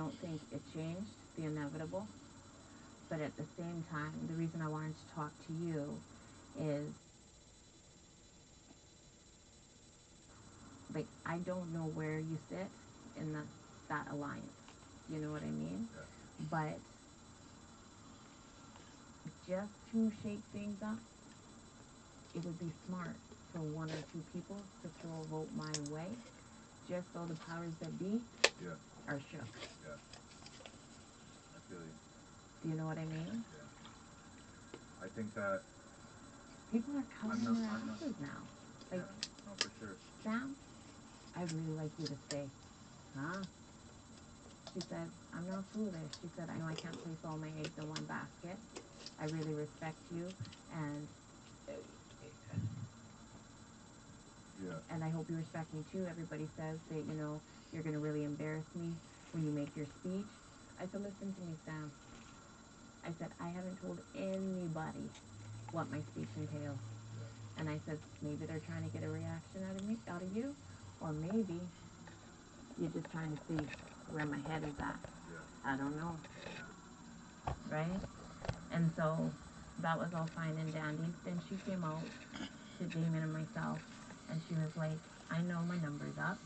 don't think it changed the inevitable. But at the same time, the reason I wanted to talk to you is, like, I don't know where you sit in that alliance. You know what I mean? Yeah. But just to shake things up, it would be smart for one or two people to throw a vote my way, just so the powers that be are shook. Yeah. I feel you. Do you know what I mean? Yeah. I think that people are covering their asses now. Like, no, for sure. Sam, I'd really like you to stay. Huh? She said, I'm not foolish. She said, I know I can't place all my eggs in one basket. I really respect you, and I hope you respect me too. Everybody says that, you know, you're going to really embarrass me when you make your speech. I said, listen to me, Sam. I said, I haven't told anybody what my speech entails. And I said, maybe they're trying to get a reaction out of you, or maybe you're just trying to see where my head is at. I don't know. Right? And so that was all fine and dandy. Then she came out to Damien and myself, and she was like, I know my number's up,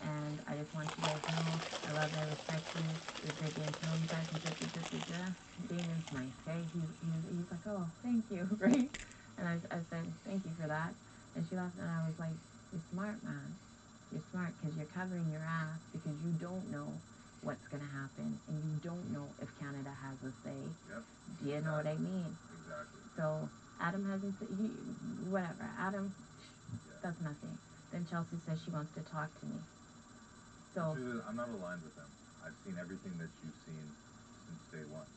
and I just want you guys to know I love and respect you. It's great getting to know you guys, and Damien's nice, okay? He's like, oh, thank you, right? And I said, thank you for that. And she laughed, and I was like, you're smart, man. You're smart because you're covering your ass because you don't know what's going to happen, and you don't know if Canada has a say. Yep. Do you know what I mean? Exactly. So Adam hasn't, whatever. Adam, that's nothing. Then Chelsea says she wants to talk to me. So I'm not aligned with them. I've seen everything that you've seen since day one.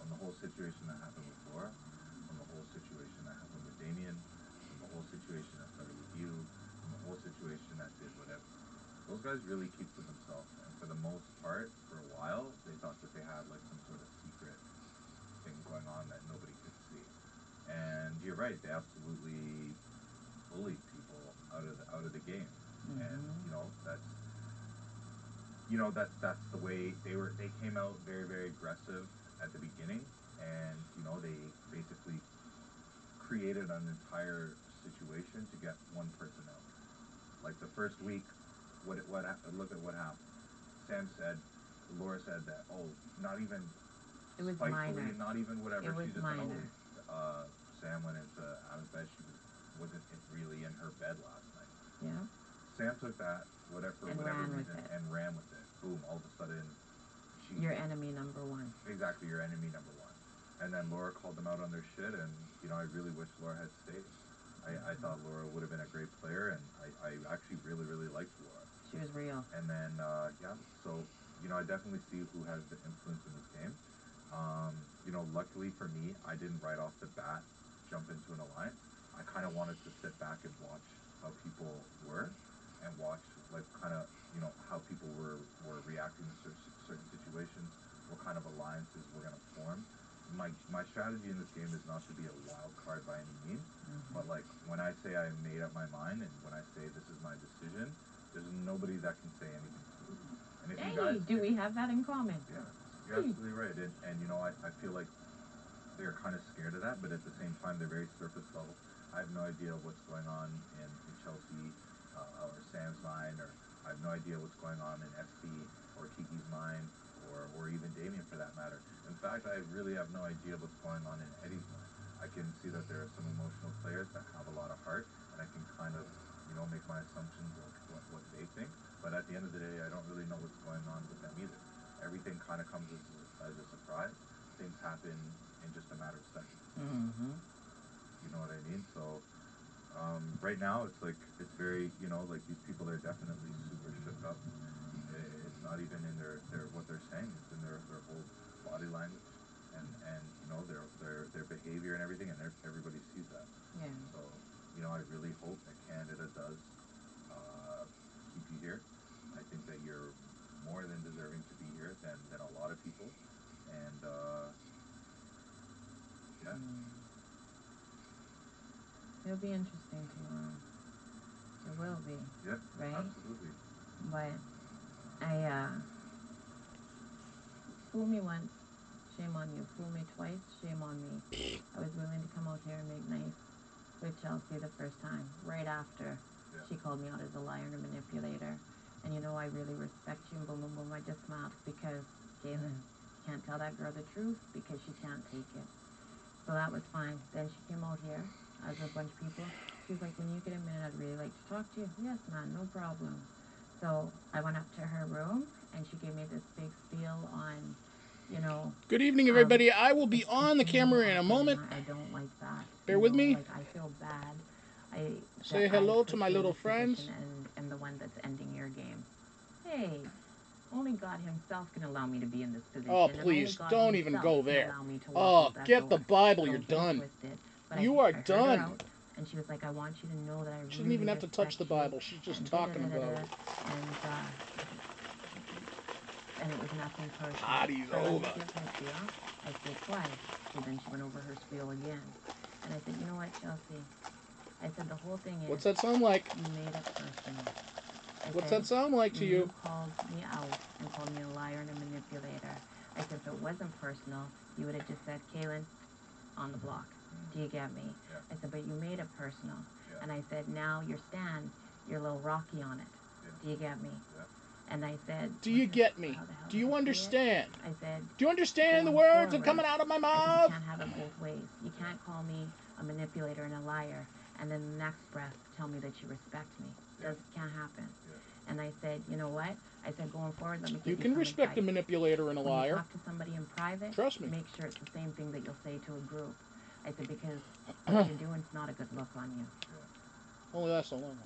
From the whole situation that happened with Laura, from the whole situation that happened with Damien, from the whole situation that started with you, from the whole situation that did whatever. Those guys really keep to themselves, and for the most part, for a while, they thought that they had like some sort of secret thing going on that nobody could see. And you're right, they absolutely bullied people out of the game. Mm-hmm. And that's the way they came out very, very aggressive at the beginning, and they basically created an entire situation to get one person out. Like the first week, look at what happened. Laura said that, not even it was minor. Not even whatever. It was she just minor. Sam went into Adam's bed. She wasn't really in her bed last night. Yeah. Sam took that, whatever reason, and ran with it. Boom, all of a sudden, your enemy number one. Exactly, your enemy number one. And then Laura called them out on their shit, and, I really wish Laura had stayed. I thought Laura would have been a great player, and I actually really, really liked Laura. She was real. And then, so, I definitely see who has the influence in this game. Luckily for me, I didn't right off the bat jump into an alliance. I kind of wanted to sit back and watch how people were, and watch, like, kind of, how people were reacting to certain situations, what kind of alliances were going to form. My strategy in this game is not to be a wild card by any means, but, like, when I say I made up my mind, and when I say this is my decision, there's nobody that can say anything to me. And if you guys, do we have that in common? Yeah, you're absolutely right. And I feel like they're kind of scared of that, but at the same time, they're very surface level. I have no idea what's going on in Chelsea or Sam's mind, or I have no idea what's going on in SB or Kiki's mind, or even Damien for that matter. In fact, I really have no idea what's going on in Eddie's mind. I can see that there are some emotional players that have a lot of heart, and I can kind of, make my assumptions of what they think. But at the end of the day, I don't really know what's going on with them either. Everything kind of comes as a surprise. Things happen in just a matter of seconds. Mm-hmm. You know what I mean? So right now, it's very, like, these people are definitely super shook up. It's not even in their what they're saying. It's in their whole body language and their behavior and everything, and everybody sees that. Yeah. So, I really hope that Canada does keep you here. I think that you're more than deserving to be here than a lot of people. And, yeah. It'll be interesting tomorrow. It will be. Yep, right? absolutely. But Fool me once, shame on you. Fool me twice, shame on me. I was willing to come out here and make nice with Chelsea the first time, right after she called me out as a liar and a manipulator. And you know, I really respect you, and boom, boom, boom, I just smiled because Kailyn can't tell that girl the truth because she can't take it. So that was fine. Then she came out here as a bunch of people. She was like, when you get a minute, I'd really like to talk to you. Yes, man, no problem. So I went up to her room, and she gave me this big spiel on, you know... Good evening, everybody. I will be on the camera in a moment. I don't like that. Bear with me. Like, I feel bad. Say hello to my little friends. And the one that's ending your game. Hey, only God himself can allow me to be in this position. Oh, please, don't even go there. Oh, get the Bible. You're done. You are done. And she was like, I want you to know that I really She didn't even have to touch the Bible. She's just talking about it. And it was nothing personal. Party's over. I said twice. So then she went over her spiel again. And I said, you know what, Chelsea? I said, the whole thing is... What's that sound like? You made it personal. What's that sound like to you? You called me out and called me a liar and a manipulator. I said, if it wasn't personal, you would have just said, Kailyn, on the block. Do you get me? Yeah. I said, but you made it personal. Yeah. And I said, now your stand, you're a little rocky on it. Yeah. Do you get me? Yeah. And I said... Do you get me? Do you understand? I said... Do you understand the words that are coming out of my mouth? You can't have it both ways. You can't call me a manipulator and a liar, and then the next breath tell me that you respect me. That can't happen. Yeah. And I said, you know what? I said, going forward, let me get you can respect a manipulator and a liar. When you talk to somebody in private, trust me. Make sure it's the same thing that you'll say to a group. I said, because what you're doing is not a good look on you. Yeah. Only that's a long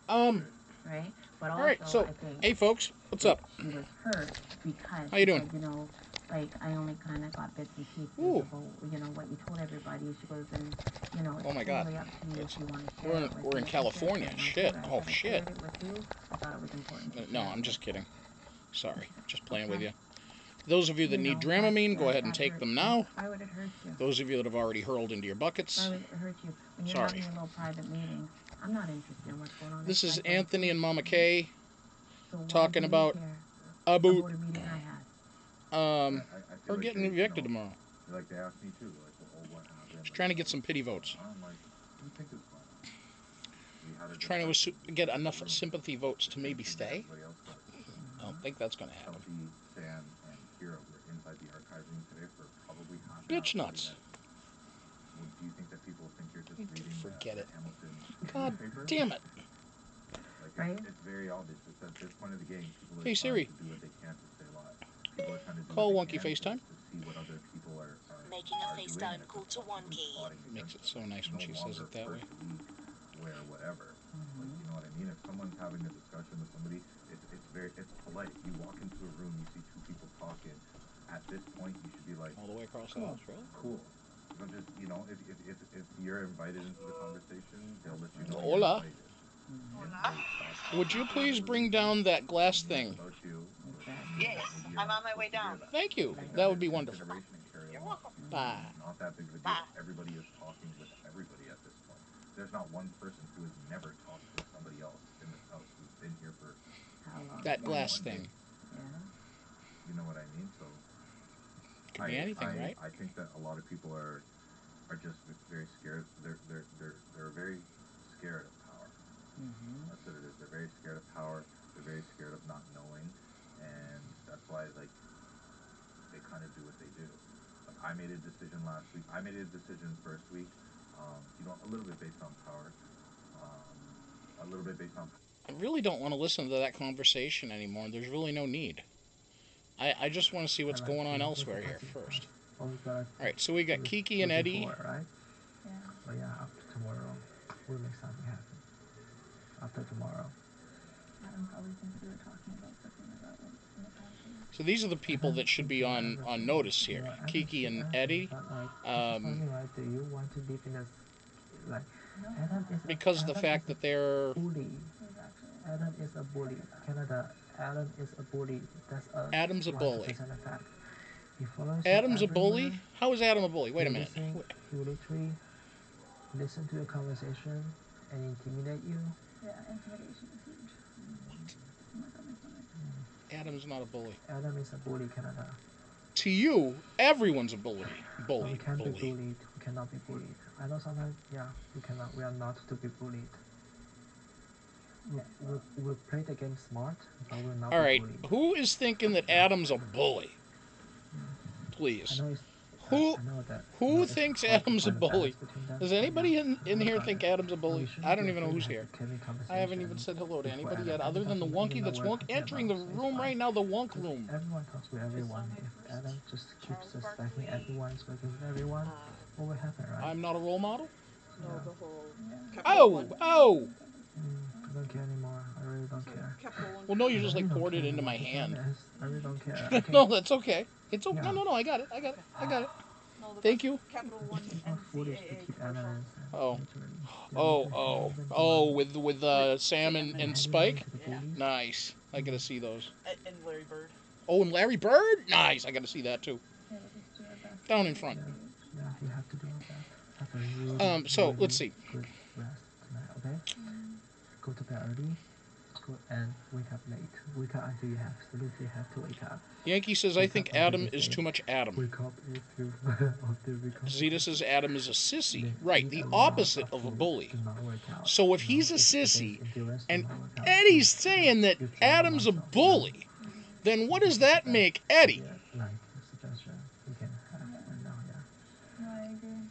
one. Right? But also, all right, so, hey folks, what's up? She was hurt because how you doing? Said, you know, like, I only kind of got bits and pieces about, you know, what you told everybody. She goes, and, you know, it's oh my God. totally up to you if you want to share we're in California. Shit. Oh, shit. I thought it was important. No, I'm just kidding. Sorry. Just playing with you. Those of you that need Dramamine, go ahead and take them now. Why would it hurt you? Those of you that have already hurled into your buckets. Why would it hurt you? When you're having your little private meetings, I'm not interested in what's going on. This is Anthony and Mama Kay talking about a meeting I had. we're getting evicted tomorrow. Like they asked me too, like, oh, what happened? She's trying to get some pity votes. I'm like, what do you think is going on? She's trying to get enough sympathy votes to maybe stay. I don't think that's going to happen. Sam and Kiera were inside the archive room today for probably half an Bitch hour, nuts. Well, do you think that people think you're just reading forget it. Hamilton God newspaper? Damn it. Like, right? It's very obvious. It's at this point of the game, people are hey, Siri. trying to do what they can to stay alive. People are trying to do call what Wonky they can FaceTime. to see what other people are making a FaceTime call to Wonky. Makes it so nice when she says it that way. Where whatever. Like, you know what I mean? If someone's having a discussion with somebody, it's polite. You walk into a room, you see two people talking. At this point, you should be like, all the way across the house, really? Cool. Don't just, you know, if you're invited into the conversation, they'll let you know. Hola. You're invited. Would you please bring down that glass thing? Yes, I'm on my way down. Thank you. That would be wonderful. You're welcome. Bye. Not that big of a deal. Everybody is talking with everybody at this point. There's not one person who has never talked with somebody else in this house who's been here for how long? That glass thing. Yeah. You know what I mean? So could be anything, right? I think that a lot of people are just very scared. They're very scared of power. That's what it is. They're very scared of power. They're very scared of not knowing, and that's why like they kind of do what they do. Like I made a decision last week. I made a decision first week. You know, a little bit based on power. A little bit based on. I really don't want to listen to that conversation anymore. There's really no need. I just want to see what's going on elsewhere here first. Alright, so we got Kiki and Eddie. Right? Yeah. But yeah, after tomorrow, we'll make something happen. After tomorrow. Adam probably thinks we were talking about something about it in the past. So these are the people that should be on notice here. Kiki and Eddie. Right, do you want to live in a, like, Adam is because of the fact that they're... bully. Adam is a bully. Canada, Adam is a bully. That's a Adam's a bully. Fact. He follows Adam's a bully? How is Adam a bully? Wait a minute. He will literally listen to your conversation and intimidate you. Yeah, intimidation is huge. Adam's not a bully. Adam is a bully, Canada. To you, everyone's a bully. We Bully. can't be Bully. bullied. We cannot be bullied. I know sometimes, yeah, we cannot. We are not to be bullied. We'll play the game smart, but we'll not All be right. bullied. Who is thinking that Adam's a bully? I Please. know it's, Who I know that. who you know, it's thinks hard to Adam's a find balance bully? between them, Does but anybody yeah, in here but think yeah. Adam's a We bully? shouldn't I don't be even know afraid who's to here. have a candid I haven't even conversation said hello to before anybody yet, Adam. other than the Adam doesn't wonky even that's know what we're entering talking the about, so room it's right fine. now, the wonk Because room. everyone talks with everyone. If Adam just keeps suspecting everyone's working with everyone, what will happen, right? I'm not a role model? Yeah. Oh! Oh! I don't care anymore. I really don't care. Well, no, you just I like really don't poured it care into my anymore, to be hand. honest. I really don't care. I No, think that's okay. It's okay. Yeah. No, I got it. I got it. Thank you. it's not foolish to keep evidence. Oh. literally. With Sam and Spike? Nice. I gotta see those. And Larry Bird. Oh, and Larry Bird? Nice. I gotta see that too. Down in front. Yeah, you have to do that. Have a really, So, really let's see. good rest tonight, okay? Go to bed early. Go and wake up late. Wake up until you absolutely have to wake up. Yankee says, I think Adam is too much Adam. Wake up if you after wake up. Zeta says Adam is a sissy. Then Right, eat the a lot opposite of a food. bully. Do not work out. So if You know, he's a if there's sissy, endurance, do and not work out. Eddie's saying that You train Adam's a muscle, bully, then what does that make Eddie? Yeah, like a suggestion you can have right now, yeah. No, I agree.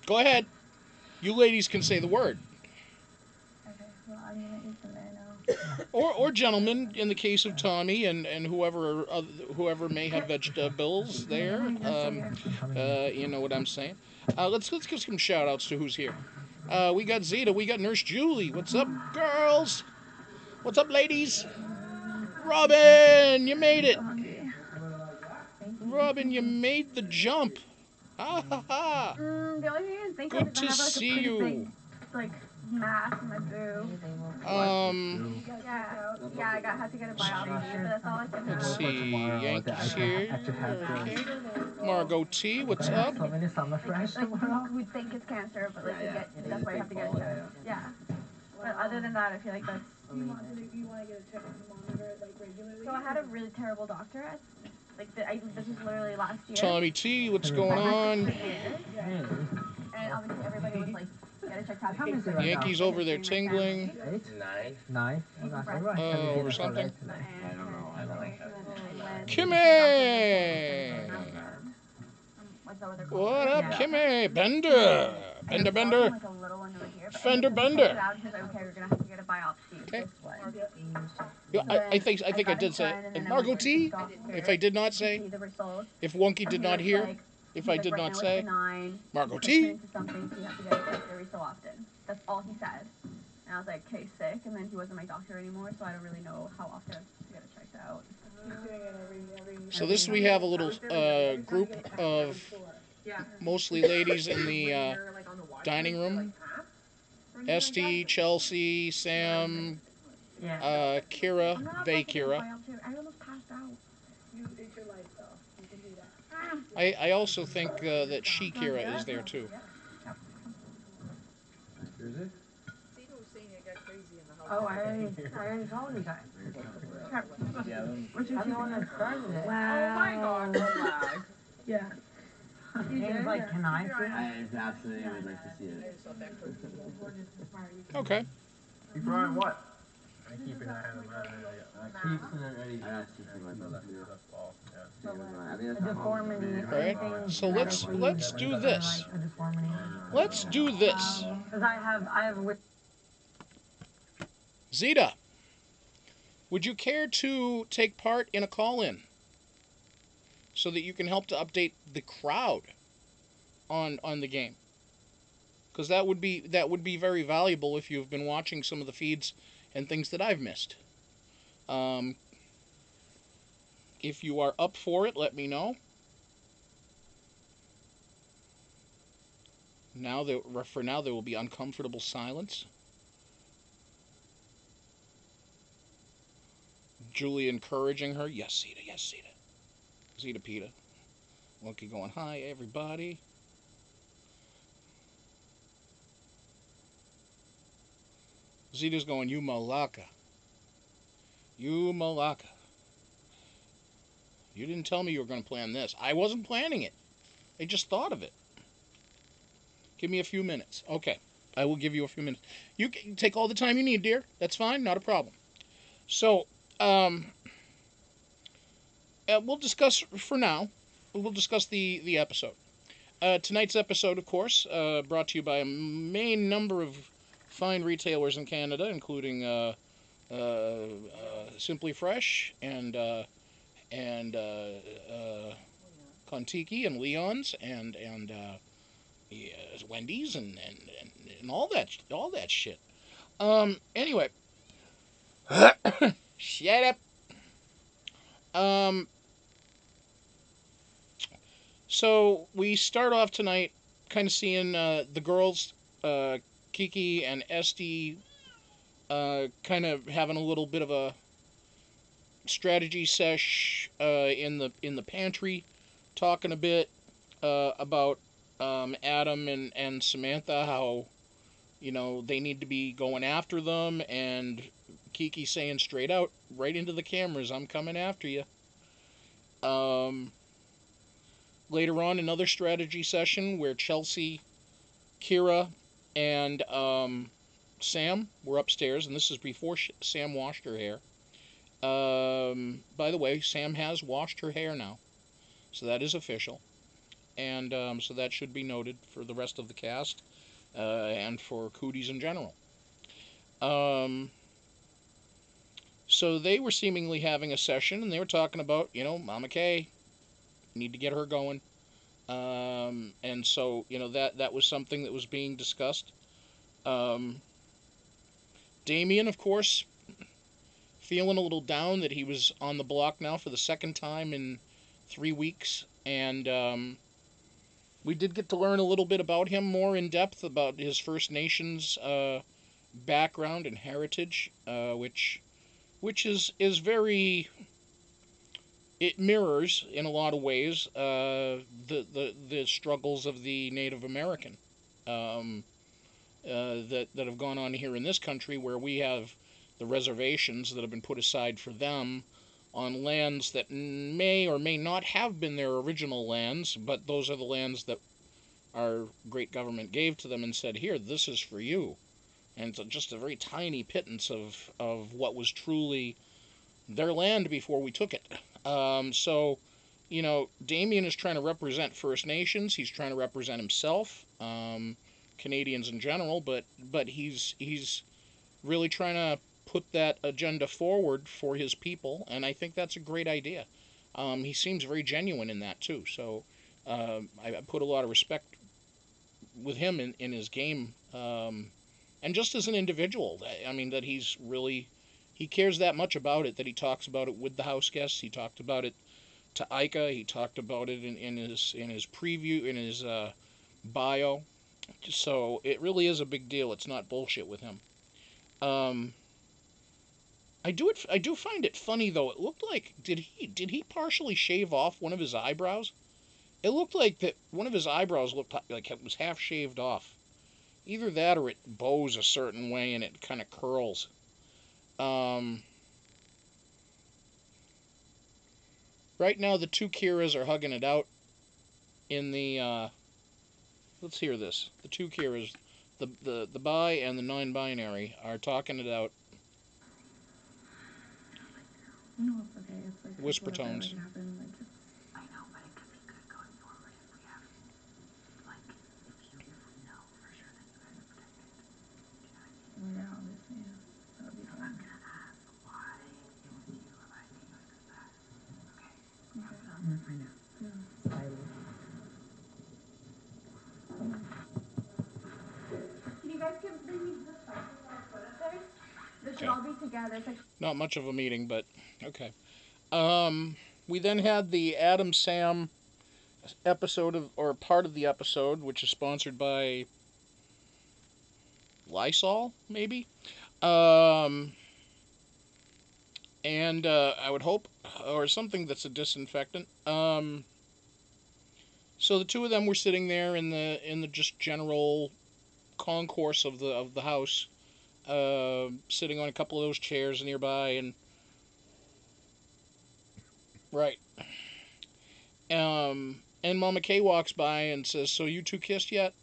Go ahead. You ladies can say the word. Okay, well, I'm gonna eat them there now. Or gentlemen, in the case of Tommy and whoever may have vegetables there. You know what I'm saying. Let's give some shout outs to who's here. We got Zeta, we got Nurse Julie. What's up, girls? What's up, ladies? Robin, you made it. Robin, you made the jump. Ha ha ha. The only thing is, Good to see you. Like mass in my boob. Yeah, I had to get a biopsy, but that's all I can Let's have. see. Yankees here. Okay. Margot T, what's up? So many summer fresh tomorrow. We think it's cancer, but like that's why you have to get it checked. Yeah. But other than that, I feel like that's. Do you want to get it checked and monitor it like regularly? So I had a really terrible doctor. This was literally last year. Tommy T, what's going on? And obviously everybody was like, get it checked out. How many is it right Yankees now? over there tingling. 9. Or something. I don't know. Kimmy! What up, Kimmy? Bender! Bender! Fender Bender! Okay. Yeah, I think I did say it. And Margot T, if I did not say, if Wonky did not hear, if I did not say, Margot T. That's all he said. And I was like, okay, sick. And then he wasn't my doctor anymore, so I don't really know how often to get it checked out. So this we have a little group of mostly ladies in the dining room. Esty, Chelsea, Sam, Kiera, Kiera. I almost passed out. It's your life, though. You can do that. I also think that Kiera is there too. Is it? Oh, I already told you guys. I'm the one that started it. Wow. Oh my god. Yeah. Dane's like, can I see it? I absolutely would like to see it. Okay. You drawing what? I keep an eye on the man. Keeps it ready. I asked you for my A deformity. All right. So let's do this. A deformity. Let's do this. Because I have. Zeta, would you care to take part in a call-in so that you can help to update the crowd on the game? Because that would be very valuable if you've been watching some of the feeds and things that I've missed. If you are up for it, let me know. For now, there will be uncomfortable silence. Julie encouraging her. Yes, Zeta. Yes, Zeta. Zeta Peta. Monkey going, hi, everybody. Zeta's going, you malaka. You malaka. You didn't tell me you were going to plan this. I wasn't planning it. I just thought of it. Give me a few minutes. Okay. I will give you a few minutes. You can take all the time you need, dear. That's fine. Not a problem. So, we'll discuss for now. We'll discuss the episode. Tonight's episode, of course, brought to you by a main number of fine retailers in Canada, including Simply Fresh and Kontiki and Leon's and Wendy's and all that shit. Anyway, shut up. So we start off tonight kind of seeing the girls, Kiki and Esty, kind of having a little bit of a strategy sesh in the pantry, talking a bit about Adam and Samantha, how they need to be going after them, and Kiki saying straight out, right into the cameras, "I'm coming after you." Later on, another strategy session where Chelsea, Kyra, and Sam were upstairs, and this is before Sam washed her hair. By the way, Sam has washed her hair now, so that is official, and so that should be noted for the rest of the cast and for Cooties in general. So they were seemingly having a session, and they were talking about, Mama Kay, need to get her going. And so, that was something that was being discussed. Damien, of course, feeling a little down that he was on the block now for the second time in 3 weeks. And we did get to learn a little bit about him more in depth, about his First Nations background and heritage, which is very... It mirrors, in a lot of ways, the struggles of the Native American that have gone on here in this country, where we have the reservations that have been put aside for them on lands that may or may not have been their original lands, but those are the lands that our great government gave to them and said, "Here, this is for you." And it's just a very tiny pittance of what was truly their land before we took it. So, Damien is trying to represent First Nations. He's trying to represent himself, Canadians in general, but he's really trying to put that agenda forward for his people, and I think that's a great idea. He seems very genuine in that too. So I put a lot of respect with him in his game, and just as an individual. I mean, that he cares that much about it, that he talks about it with the house guests. He talked about it to Ika. He talked about it in his preview, in his bio. So it really is a big deal. It's not bullshit with him. I do find it funny though. It looked like did he partially shave off one of his eyebrows? It looked like that one of his eyebrows looked like it was half shaved off. Either that or it bows a certain way and it kind of curls. Right now the two Kieras are hugging it out in the let's hear this. The two Kieras, the bi and the non-binary, are talking it out. No, it's okay. It's like Whisper tones. I know, but it could be good going forward if we have, like, if we know for sure that you guys are protected. Do you know what I mean? yeah, obviously, yeah. That would be So fun. I'm gonna ask why it was you reminding us of that. Okay. Okay. I'm gonna find out. Yeah. Silent. Can you guys give me the spices that I put up there? They should all be together. It's like... Not much of a meeting, but okay. We then had the Adam Sam episode or part of the episode, which is sponsored by Lysol, maybe. And I would hope, or something that's a disinfectant. So the two of them were sitting there in the just general concourse of the house, sitting on a couple of those chairs nearby, and right. And Mama K walks by and says, "So you two kissed yet?"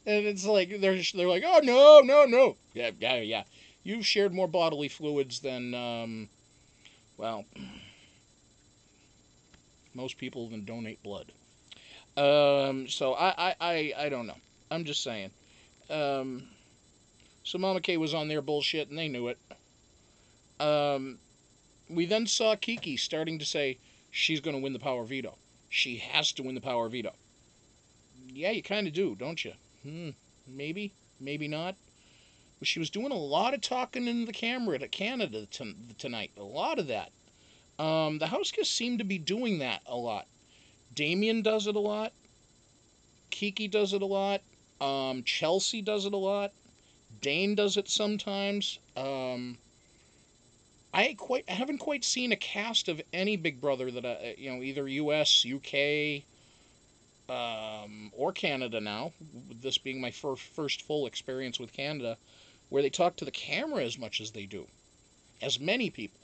And it's like they're like, "Oh no, no, no, yeah, yeah, yeah. You've shared more bodily fluids than well, most people that donate blood." So I don't know. I'm just saying. Um, so Mama K was on their bullshit and they knew it. Um, we then saw Kiki starting to say she's going to win the power veto. She has to win the power veto. Yeah, you kind of do, don't you? Maybe, maybe not. But she was doing a lot of talking into the camera to Canada tonight. A lot of that. The house guests seem to be doing that a lot. Damien does it a lot. Kiki does it a lot. Chelsea does it a lot. Dane does it sometimes. I haven't quite seen a cast of any Big Brother that either U.S., U.K., or Canada now. This being my first full experience with Canada, where they talk to the camera as much as they do, as many people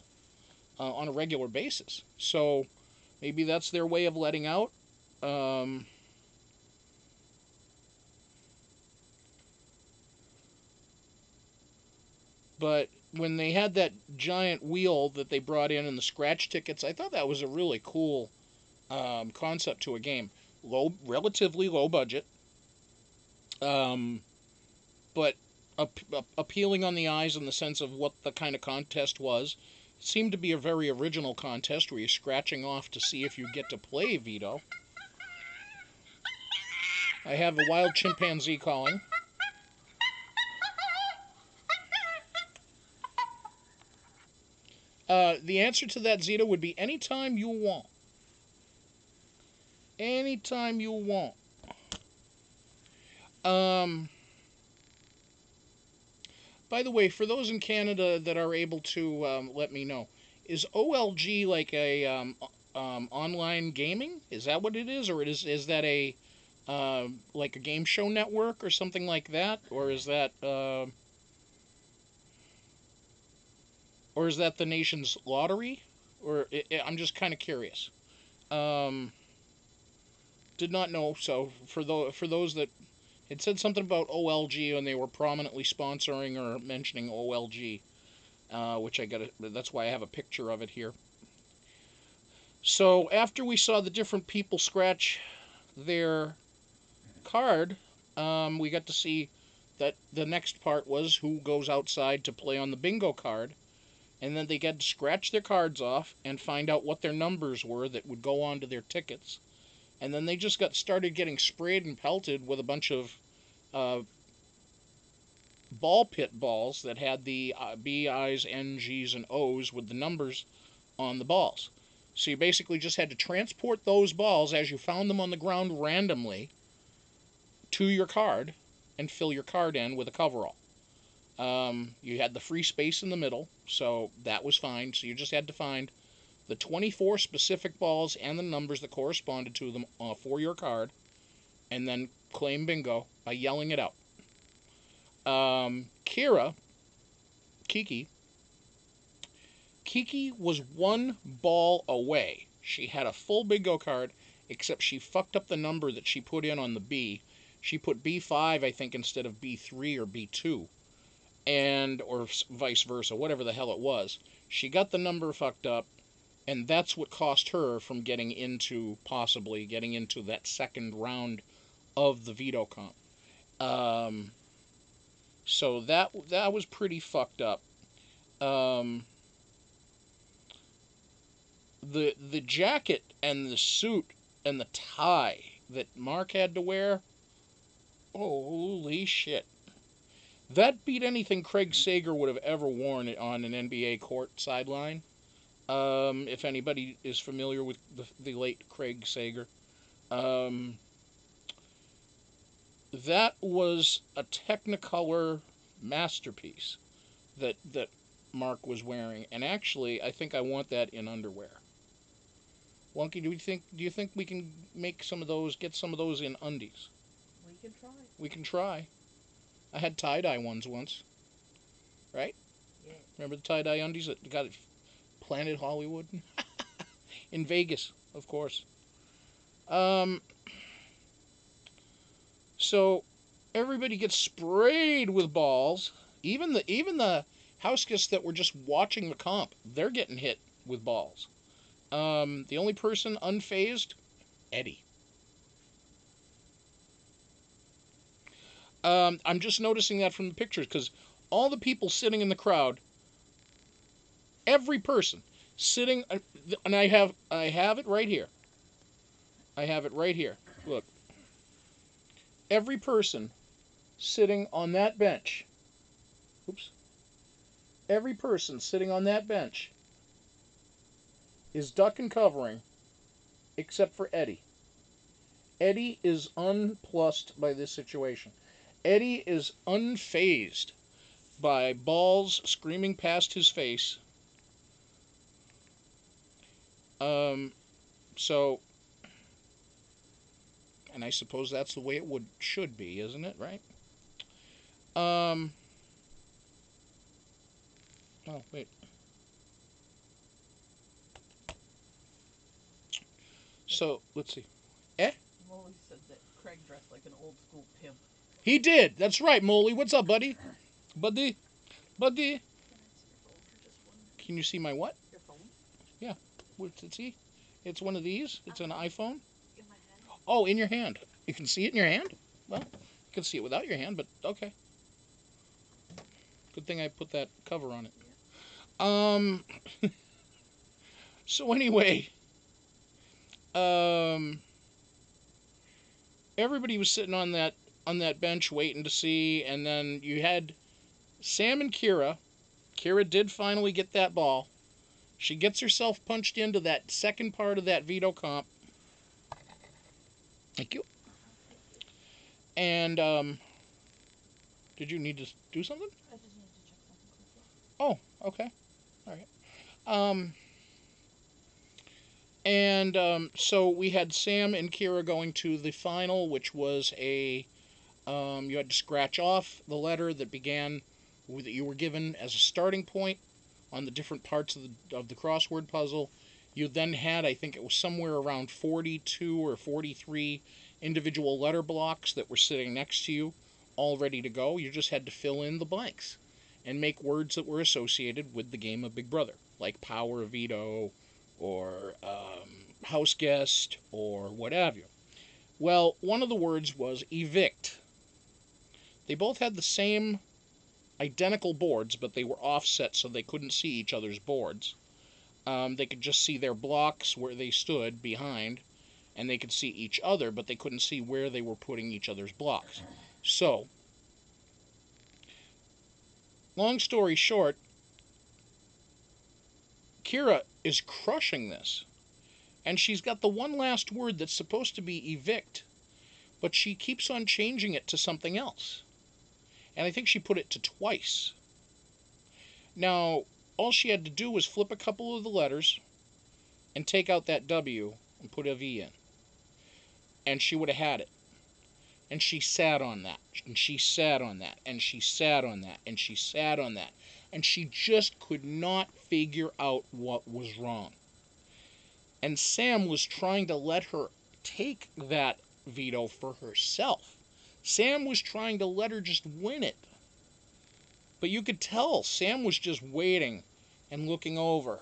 on a regular basis. So maybe that's their way of letting out. But when they had that giant wheel that they brought in the scratch tickets, I thought that was a really cool concept to a game. Relatively low budget, but appealing on the eyes in the sense of what the kind of contest was. It seemed to be a very original contest where you're scratching off to see if you get to play veto. I have a wild chimpanzee calling. The answer to that, Zeta, would be anytime you want. Anytime you want. By the way, for those in Canada that are able to let me know, is OLG like a online gaming? Is that what it is, or is that a like a game show network or something like that, or is that the nation's lottery? Or I'm just kind of curious. Um, did not know. So for those that it said something about OLG and they were prominently sponsoring or mentioning OLG, which I got. That's why I have a picture of it here. So after we saw the different people scratch their card, we got to see that the next part was who goes outside to play on the bingo card, and then they get to scratch their cards off and find out what their numbers were that would go on to their tickets, and then they just started getting sprayed and pelted with a bunch of ball pit balls that had the B, I's, N, G's, and O's with the numbers on the balls. So you basically just had to transport those balls as you found them on the ground randomly to your card and fill your card in with a coverall. You had the free space in the middle, so that was fine. So you just had to find the 24 specific balls and the numbers that corresponded to them for your card, and then claim bingo by yelling it out. Kiera, Kiki was one ball away. She had a full bingo card, except she fucked up the number that she put in on the B. She put B5, I think, instead of B3 or B2. Or vice versa, whatever the hell it was. She got the number fucked up, and that's what cost her from possibly getting into that second round of the veto comp. So that was pretty fucked up. The jacket and the suit and the tie that Mark had to wear, holy shit. That beat anything Craig Sager would have ever worn on an NBA court sideline. If anybody is familiar with the late Craig Sager. That was a Technicolor masterpiece that Mark was wearing. And actually, I think I want that in underwear. Wonky, do you think we can make some of those, get some of those in undies? We can try. We can try. I had tie-dye ones once. Right? Yeah. Remember the tie-dye undies that got it Planet Hollywood? in Vegas, of course. So everybody gets sprayed with balls. Even the house guests that were just watching the comp, they're getting hit with balls. The only person unfazed, Eddie. I'm just noticing that from the pictures because all the people sitting in the crowd, every person sitting, and I have it right here. I have it right here. Look. Every person sitting on that bench, every person sitting on that bench is duck and covering except for Eddie. Eddie is unplussed by this situation. Eddie is unfazed by balls screaming past his face. So, and I suppose that's the way it should be, isn't it? Right? Oh, wait. So, let's see. Molly said that Craig dressed like an old school pimp. He did. That's right, Molly. What's up, buddy? Buddy? Can you see my what? Your phone? Yeah. What's it see? It's one of these. It's an iPhone. In my hand. Oh, in your hand. You can see it in your hand? Well, you can see it without your hand, but okay. Good thing I put that cover on it. So anyway, everybody was sitting on that bench waiting to see, and then you had Sam and Kiera. Kiera did finally get that ball. She gets herself punched into that second part of that veto comp. Thank you. And did you need to do something? I just need to check something quickly. Oh, okay. All right. And so we had Sam and Kiera going to the final, which was you had to scratch off the letter that began that you were given as a starting point on the different parts of the crossword puzzle. You then had, I think it was somewhere around 42 or 43 individual letter blocks that were sitting next to you, all ready to go. You just had to fill in the blanks and make words that were associated with the game of Big Brother, like power, veto, or house guest, or what have you. Well, one of the words was evict. They both had the same identical boards, but they were offset so they couldn't see each other's boards. They could just see their blocks where they stood behind, and they could see each other, but they couldn't see where they were putting each other's blocks. So, long story short, Kiera is crushing this. And she's got the one last word that's supposed to be evict, but she keeps on changing it to something else. And I think she put it to twice. Now, all she had to do was flip a couple of the letters and take out that W and put a V in. And she would have had it. And she sat on that. And she sat on that. And she sat on that. And she sat on that. And she just could not figure out what was wrong. And Sam was trying to let her take that veto for herself. Sam was trying to let her just win it. But you could tell Sam was just waiting and looking over.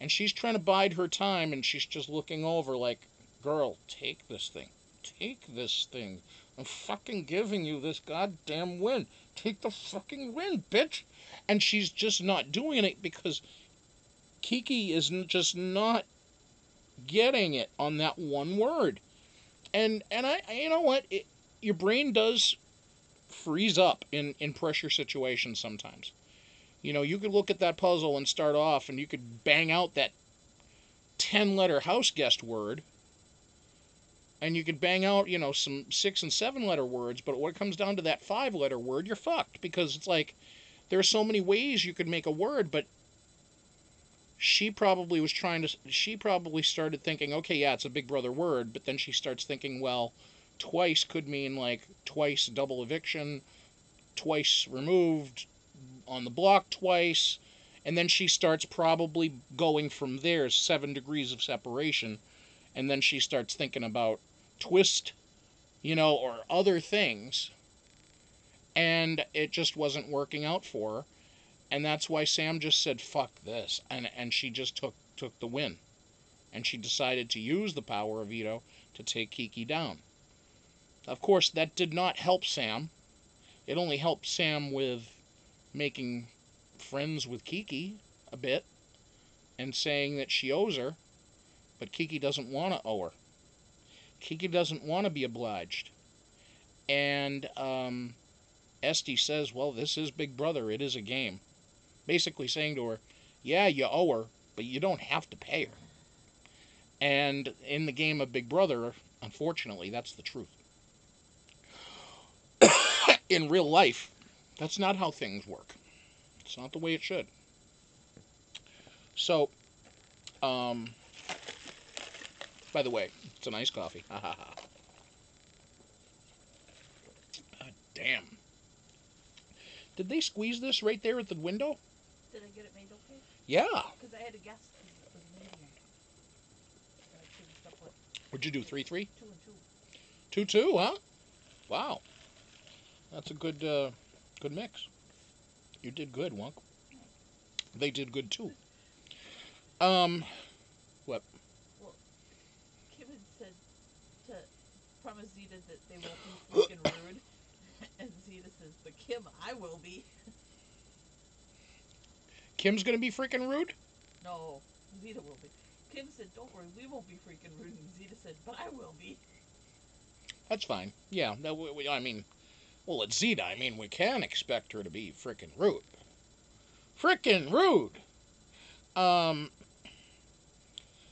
And she's trying to bide her time, and she's just looking over like, girl, take this thing. Take this thing. I'm fucking giving you this goddamn win. Take the fucking win, bitch. And she's just not doing it because Kiki is just not getting it on that one word. And I you know what? Your brain does freeze up in pressure situations sometimes. You know, you could look at that puzzle and start off and you could bang out that 10-letter house guest word. And you could bang out, you know, some 6 and 7-letter words, but when it comes down to that 5-letter word, you're fucked. Because it's like, there are so many ways you could make a word, but she probably started thinking, okay, yeah, it's a Big Brother word, but then she starts thinking, well, twice could mean like twice double eviction, twice removed on the block twice, And then she starts probably going from there 7 degrees of separation. And then she starts thinking about twist, or other things. And it just wasn't working out for her. And that's why Sam just said, fuck this. And she just took the win. And she decided to use the power of veto to take Kiki down. Of course, that did not help Sam. It only helped Sam with making friends with Kiki a bit and saying that she owes her. But Kiki doesn't want to owe her. Kiki doesn't want to be obliged. And Esty says, well, this is Big Brother. It is a game. Basically saying to her, yeah, you owe her, but you don't have to pay her. And in the game of Big Brother, unfortunately, that's the truth. In real life, that's not how things work. It's not the way it should. So, by the way, it's a nice coffee. Ha ha ha. God damn. Did they squeeze this right there at the window? Did I get it made okay? Yeah. Because I had a guess because it was medium. And I changed up what? What'd you do, 3-3? 2 and 2. 2-2, huh? Wow. That's a good mix. You did good, Wong. They did good, too. What? Well, Kim had said to promise Zeta that they won't be freaking rude. And Zeta says, but Kim, I will be. Kim's gonna be freaking rude? No, Zeta will be. Kim said, don't worry, we won't be freaking rude. And Zeta said, but I will be. That's fine. Yeah, I mean, well, it's Zeta. I mean, we can expect her to be freaking rude. Freaking rude!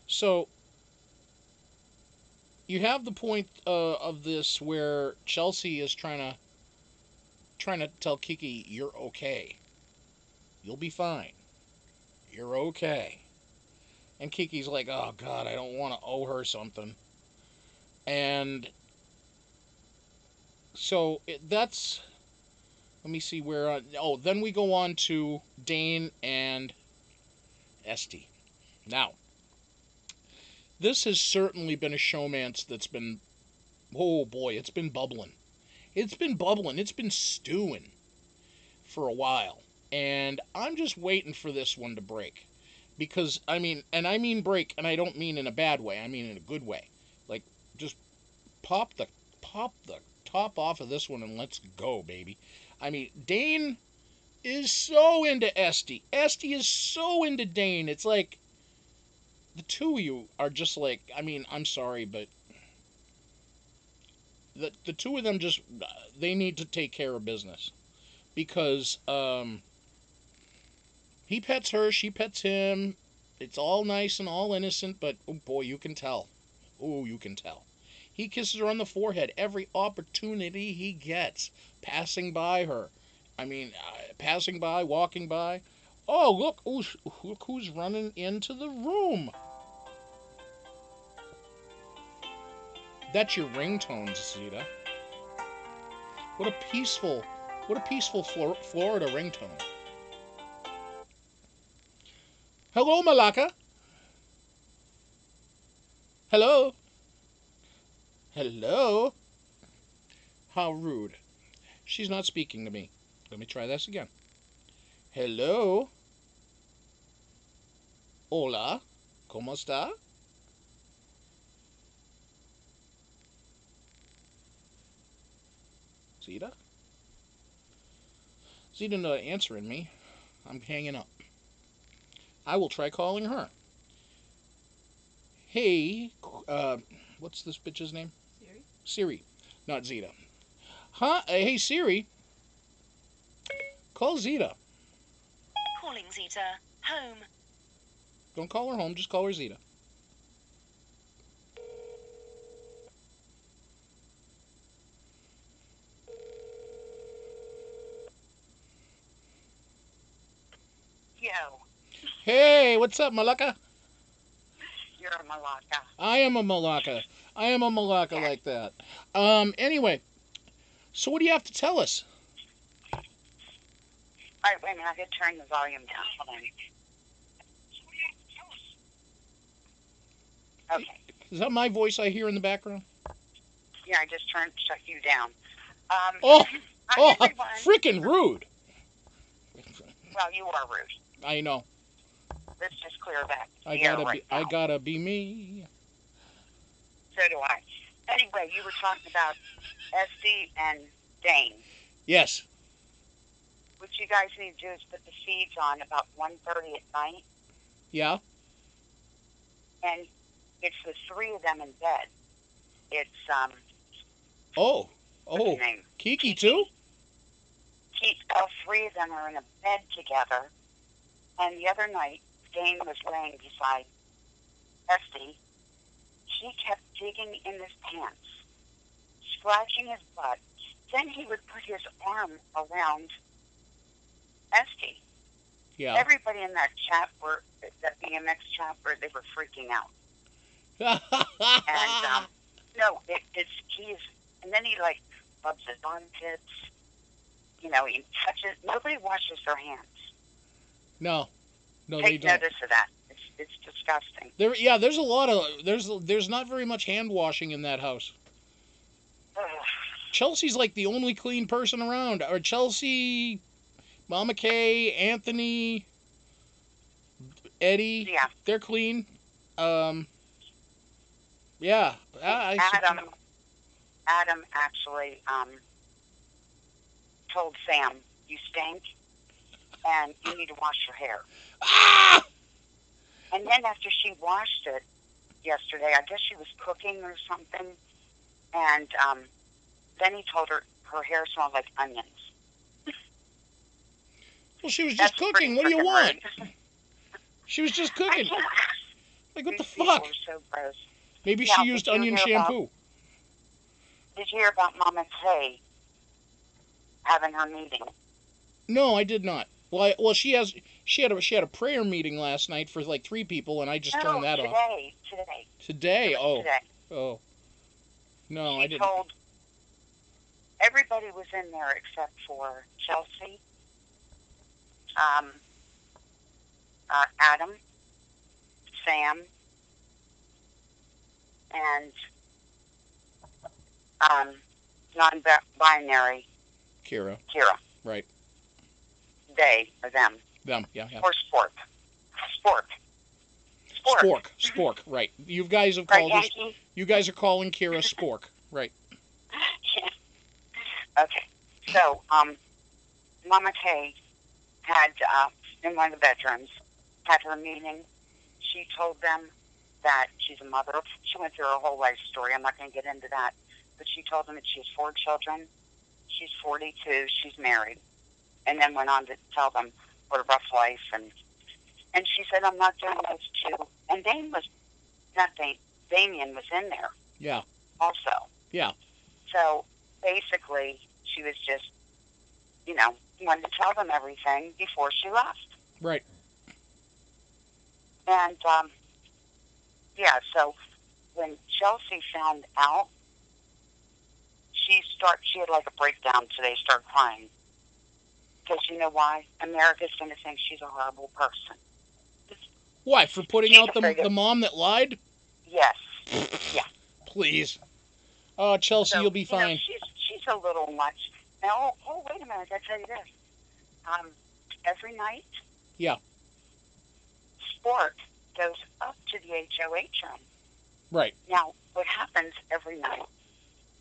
So, you have the point of this where Chelsea is trying to tell Kiki, you're okay. You'll be fine. You're okay. And Kiki's like, oh, God, I don't want to owe her something. And so that's... Let me see where... then we go on to Dane and Esty. Now, this has certainly been a showmance that's been... Oh, boy, it's been bubbling. It's been bubbling. It's been stewing for a while. And I'm just waiting for this one to break. Because, I mean break, and I don't mean in a bad way. I mean in a good way. Like, just pop the top off of this one and let's go, baby. I mean, Dane is so into Esty. Esty is so into Dane. It's like, the two of you are just like, I mean, I'm sorry, but the two of them just, they need to take care of business. Because, he pets her, she pets him. It's all nice and all innocent, but, oh boy, you can tell. Oh, you can tell. He kisses her on the forehead every opportunity he gets, passing by her. I mean, passing by, walking by. Oh, look who's running into the room. That's your ringtone, Zeta. What a peaceful Florida ringtone. Hello, Malaka. Hello. Hello. How rude. She's not speaking to me. Let me try this again. Hello. Hola. ¿Cómo está? Zeta? Zeta not answering me. I'm hanging up. I will try calling her. Hey, what's this bitch's name? Siri? Siri, not Zeta. Huh? Hey, Siri. Call Zeta. Calling Zeta. Home. Don't call her home, just call her Zeta. Yo. Hey, what's up, Malaka? You're a malaka. I am a Malaka. I am a Malaka like that. Anyway, so what do you have to tell us? right, wait a minute. I gotta turn the volume down. Hold on. Okay. Is that my voice I hear in the background? Yeah, I just shut you down. Oh, Hi, how everyone. freaking rude. Well, you are rude. I know. Let's just clear that. I now. gotta be me. So do I. Anyway, you were talking about Esty and Dane. Yes. What you guys need to do is put the feeds on about 1:30 at night, Yeah. and it's the three of them in bed. It's Oh. what's his name? Kiki too? All three of them are in a bed together. And the other night, Dane was laying beside Esty. He kept digging in his pants, scratching his butt. Then he would put his arm around Esty. Yeah. Everybody in that BMX chat, they were freaking out. And no, and then he like rubs his armpits. You know, he touches. Nobody washes their hands. No, they Take don't. notice of that. It's disgusting. There's a lot of there's not very much hand washing in that house. Ugh. Chelsea's like the only clean person around. Or Chelsea, Mama Kay, Anthony, Eddie. Yeah. They're clean. Yeah. Adam actually told Sam, "You stink, and you need to wash your hair." Ah! And then after she washed it yesterday, I guess she was cooking or something, and then he told her her hair smelled like onions. Well, she was just cooking. What do you want? She was just cooking. Like, what the fuck? People are so gross. Maybe Now, she used onion shampoo. Did you hear about Mama Kay having her meeting? No, I did not. Well, she had a prayer meeting last night for like 3 people, and I just turned that off. Today. Oh. Today. Oh. No, She I didn't. told everybody was in there except for Chelsea, Adam, Sam, and non-binary Kiera. Right. They or them. Them. Yeah. Or Spork. Spork. Right. You guys have Right, called us. Yankee? You guys are calling Kiera Spork. Right. Yeah. Okay. So, Mama Kay had in one of the bedrooms had her meeting. She told them that she's a mother. She went through her whole life story. I'm not going to get into that. But she told them that she has 4 children. She's 42. She's married. And then went on to tell them what a rough life. And she said, I'm not doing those 2. And Damien was in there. Yeah. Also. Yeah. So, basically, she was just, wanted to tell them everything before she left. Right. And, so when Chelsea found out, she had like a breakdown today, started crying. Because you know why? America's going to think she's a horrible person. Why, for putting out the mom that lied? Yes. Yeah. Please. Oh, Chelsea, So, you'll be fine. She's a little much. Now, wait a minute. I got to tell you this. Every night, Yeah. Sport goes up to the HOH room. Right. Now, what happens every night,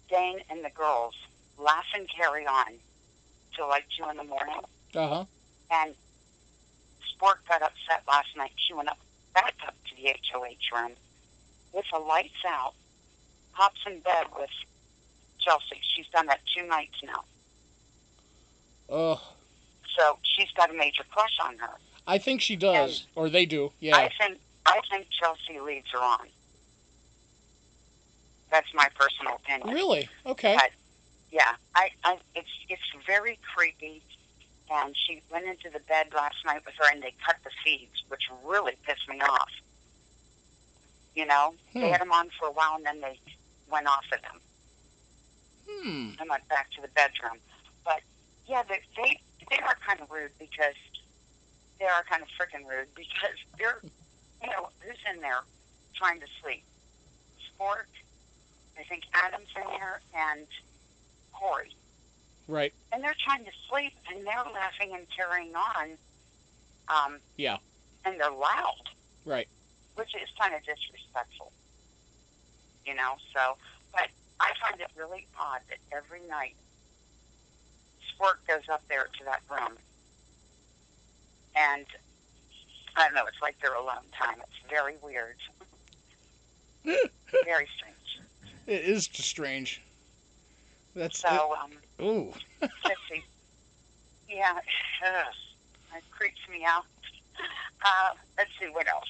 Dane and the girls laugh and carry on till like 2 in the morning. Uh-huh. And Sport got upset last night. She went back up to the HOH room with the lights out, hops in bed with Chelsea. She's done that 2 nights now. Ugh. So she's got a major crush on her. I think she does, or they do. Yeah. I think Chelsea leads her on. That's my personal opinion. Really? Okay. But, yeah, it's very creepy. And she went into the bed last night with her, and they cut the feeds, which really pissed me off. They had them on for a while, and then they went off of them. And went back to the bedroom. But yeah, they are kind of rude because they are kind of freaking rude because they're, you know, who's in there trying to sleep? Sport, I think Adam's in there, and Cory. Right. And they're trying to sleep, and they're laughing and carrying on. Yeah. And they're loud. Right. Which is kind of disrespectful. You know, so, but I find it really odd that every night Sport goes up there to that room. And, I don't know, it's like their alone time. It's very weird. Very strange. It is strange. That's so, ooh. let's see. Yeah, it creeps me out. Let's see, what else?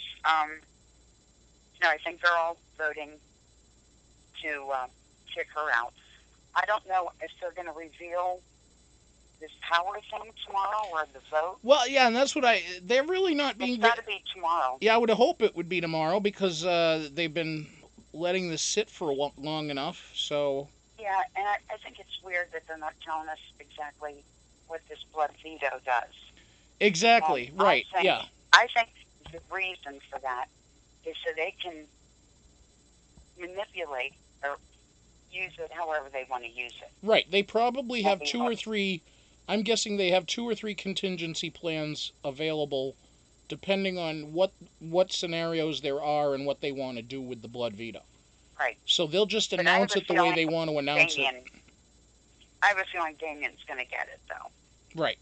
No, I think they're all voting to kick her out. I don't know if they're going to reveal this power thing tomorrow or the vote. Well, yeah, and that's what they're really not being... It's got to be tomorrow. Yeah, I would hope it would be tomorrow because they've been letting this sit for long enough, so... Yeah, and I think it's weird that they're not telling us exactly what this blood veto does. Exactly, right, yeah. I think the reason for that is so they can manipulate or use it however they want to use it. Right, they probably have two or three... I'm guessing they have 2 or 3 contingency plans available depending on what scenarios there are and what they want to do with the blood veto. Right. So they'll just announce it the way they want to announce it. I have a feeling Damien's going to get it, though. Right.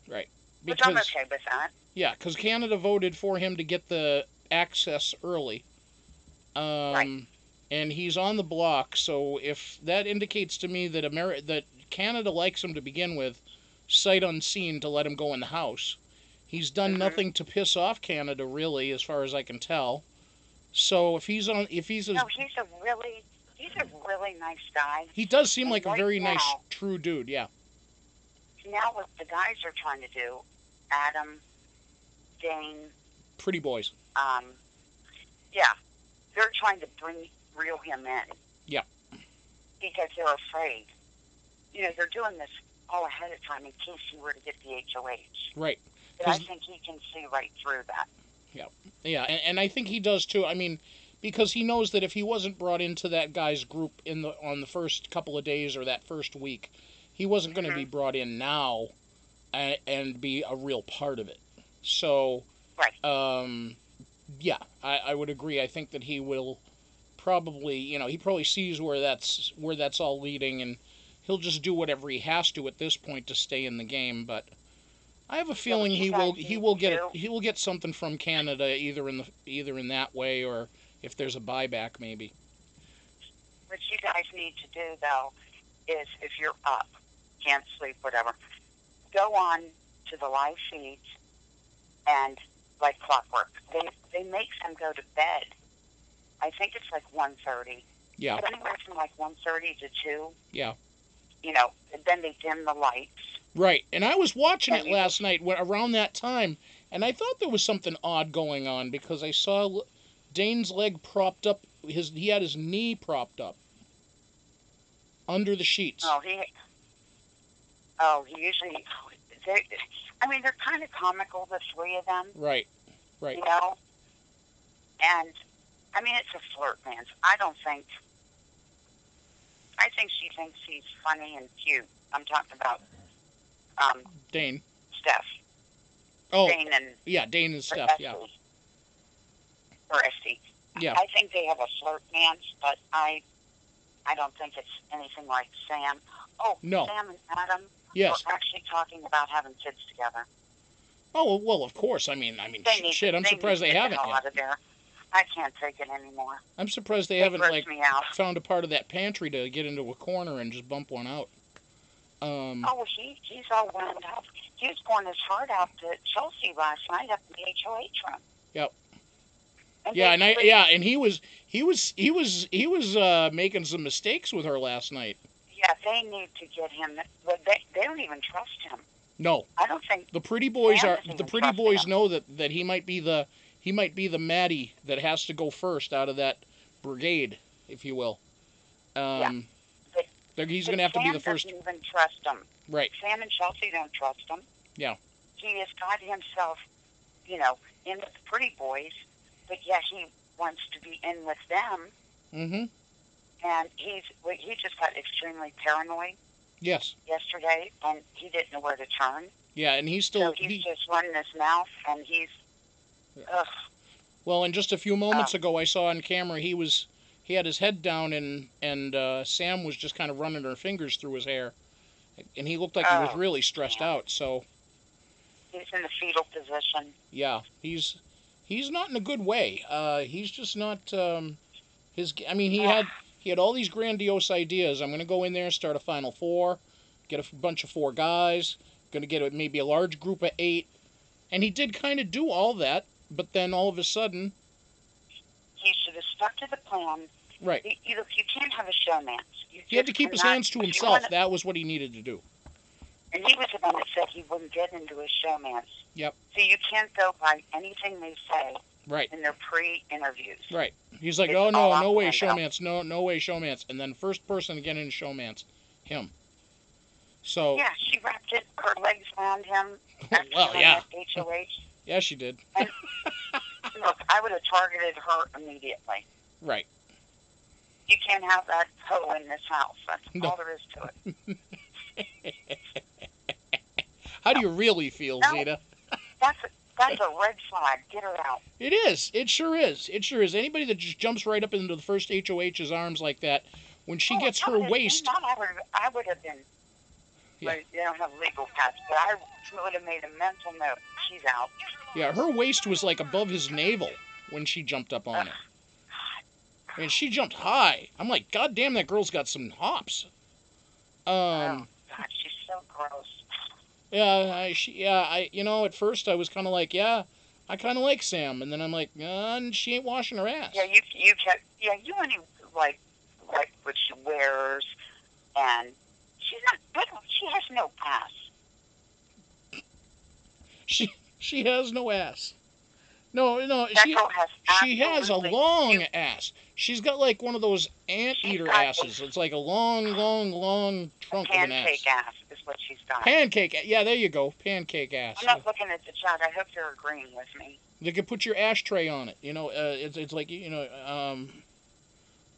Right. Which I'm okay with that. Yeah, because Canada voted for him to get the access early. Right. And he's on the block, so if that indicates to me that that Canada likes him to begin with, sight unseen to let him go in the House. He's done nothing to piss off Canada, really, as far as I can tell. So if he's no, he's a really nice guy. He does seem like right a very now, nice, true dude, yeah. Now what the guys are trying to do, Adam, Dane, pretty boys. Yeah, they're trying to reel him in. Yeah. Because they're afraid. You know, they're doing this all ahead of time in case he were to get the HOH. Right. But I think he can see right through that. Yeah. Yeah, and I think he does too. I mean, because he knows that if he wasn't brought into that guy's group on the first couple of days or that first week, he wasn't going to be brought in now and be a real part of it. So, right. Yeah, I would agree. I think that he will probably, he probably sees where that's all leading, and he'll just do whatever he has to at this point to stay in the game. But I have a feeling he will get something from Canada either in that way or if there's a buyback maybe. What you guys need to do though is if you're up, can't sleep, whatever, go on to the live feeds and like clockwork. They make them go to bed. I think it's like 1:30. Yeah. But anywhere from like 1:30 to 2. Yeah. Then they dim the lights. Right, and I was watching it last night around that time, and I thought there was something odd going on because I saw Dane's leg propped up. He had his knee propped up under the sheets. He usually. They're kind of comical, the three of them. Right. And it's a flirt, man. I think she thinks he's funny and cute. I'm talking about Dane. Stef. Oh, Dane and Dane and Stef, yeah. Or Esty. Yeah. I think they have a flirt dance, but I don't think it's anything like Sam. Oh, no. Sam and Adam yes. are actually talking about having kids together. Oh, well, of course. I'm surprised they haven't yet. Out of there. I can't take it anymore. I'm surprised they haven't found a part of that pantry to get into a corner and just bump one out. He's all wound up. He was pouring his heart out to Chelsea last night up in the HOH room. Yep. And and he was making some mistakes with her last night. Yeah, they need to get him. They don't even trust him. No. I don't think the pretty boys know that he might be the Maddie that has to go first out of that brigade, if you will. He's going to have to be the Sam first. doesn't even trust him. Right. Sam and Chelsea don't trust him. Yeah. He has got himself, you know, in with the pretty boys, but yet he wants to be in with them. Mm-hmm. And he just got extremely paranoid. Yes. Yesterday, and he didn't know where to turn. Yeah, and he's still... So he's just running his mouth, and he's... Ugh. Well, and just a few moments ago, I saw on camera he had his head down, and Sam was just kind of running her fingers through his hair. And he looked like he was really stressed out, so... He's in the fetal position. Yeah, he's not in a good way. He's just not... he had all these grandiose ideas. I'm going to go in there, start a Final Four, get a bunch of 4 guys, going to get maybe a large group of 8. And he did kind of do all that, but then all of a sudden... He should have stuck to the plan. Right. You can't have a showman. He had to keep his hands to himself. That was what he needed to do. And he was the one that said he wouldn't get into a showman. Yep. So you can't go by anything they say right. in their pre-interviews. Right. He's like, oh, no way, showmance. No way, showmance. And then first person to get in showmance, him. So. Yeah, she wrapped her legs around him. Well, yeah. HOH. Yeah, she did. And, look, I would have targeted her immediately. Right. You can't have that hoe in this house. That's all there is to it. How do you really feel, Zeta? That's a red flag. Get her out. It is. It sure is. It sure is. Anybody that just jumps right up into the first HOH's arms like that, when she gets her waist... I would have been... Yeah. They don't have legal paths, but I would have made a mental note. She's out. Yeah, her waist was like above his navel when she jumped up on it. And she jumped high. I'm like, God damn, that girl's got some hops. Oh, God, she's so gross. Yeah, at first I was kind of like, yeah, I kind of like Sam. And then I'm like, she ain't washing her ass. Yeah, you only like what she wears, and she's not good. She has no ass. She has no ass. No, she has a long ass. She's got like one of those anteater asses. It's like a long trunk of an ass. Pancake ass is what she's got. Pancake, yeah, there you go, pancake ass. I'm not looking at the chat. I hope you're agreeing with me. You could put your ashtray on it. It's like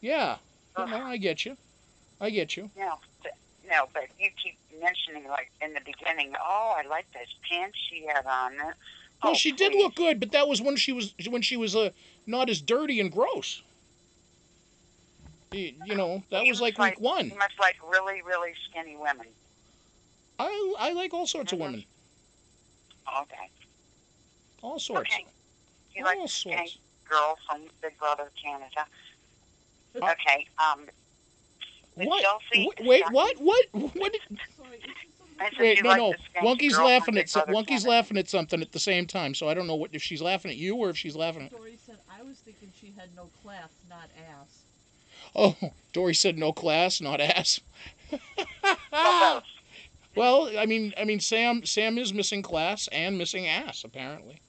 yeah. I get you. No, but you keep mentioning like in the beginning. Oh, I like those pants she had on. Well, she did look good, but that was when she was not as dirty and gross. That was like week 1. You must like really, really skinny women. I like all sorts of women. Okay. All sorts. Okay. You like the skinny girl from Big Brother Canada. Okay. What? Wait, what? Wait, no. Wonky's laughing at something at the same time, so I don't know if she's laughing at you or if she's laughing at... Dory said, I was thinking she had no class, not ass. Oh, Dory said no class, not ass. Well, I mean, Sam is missing class and missing ass, apparently.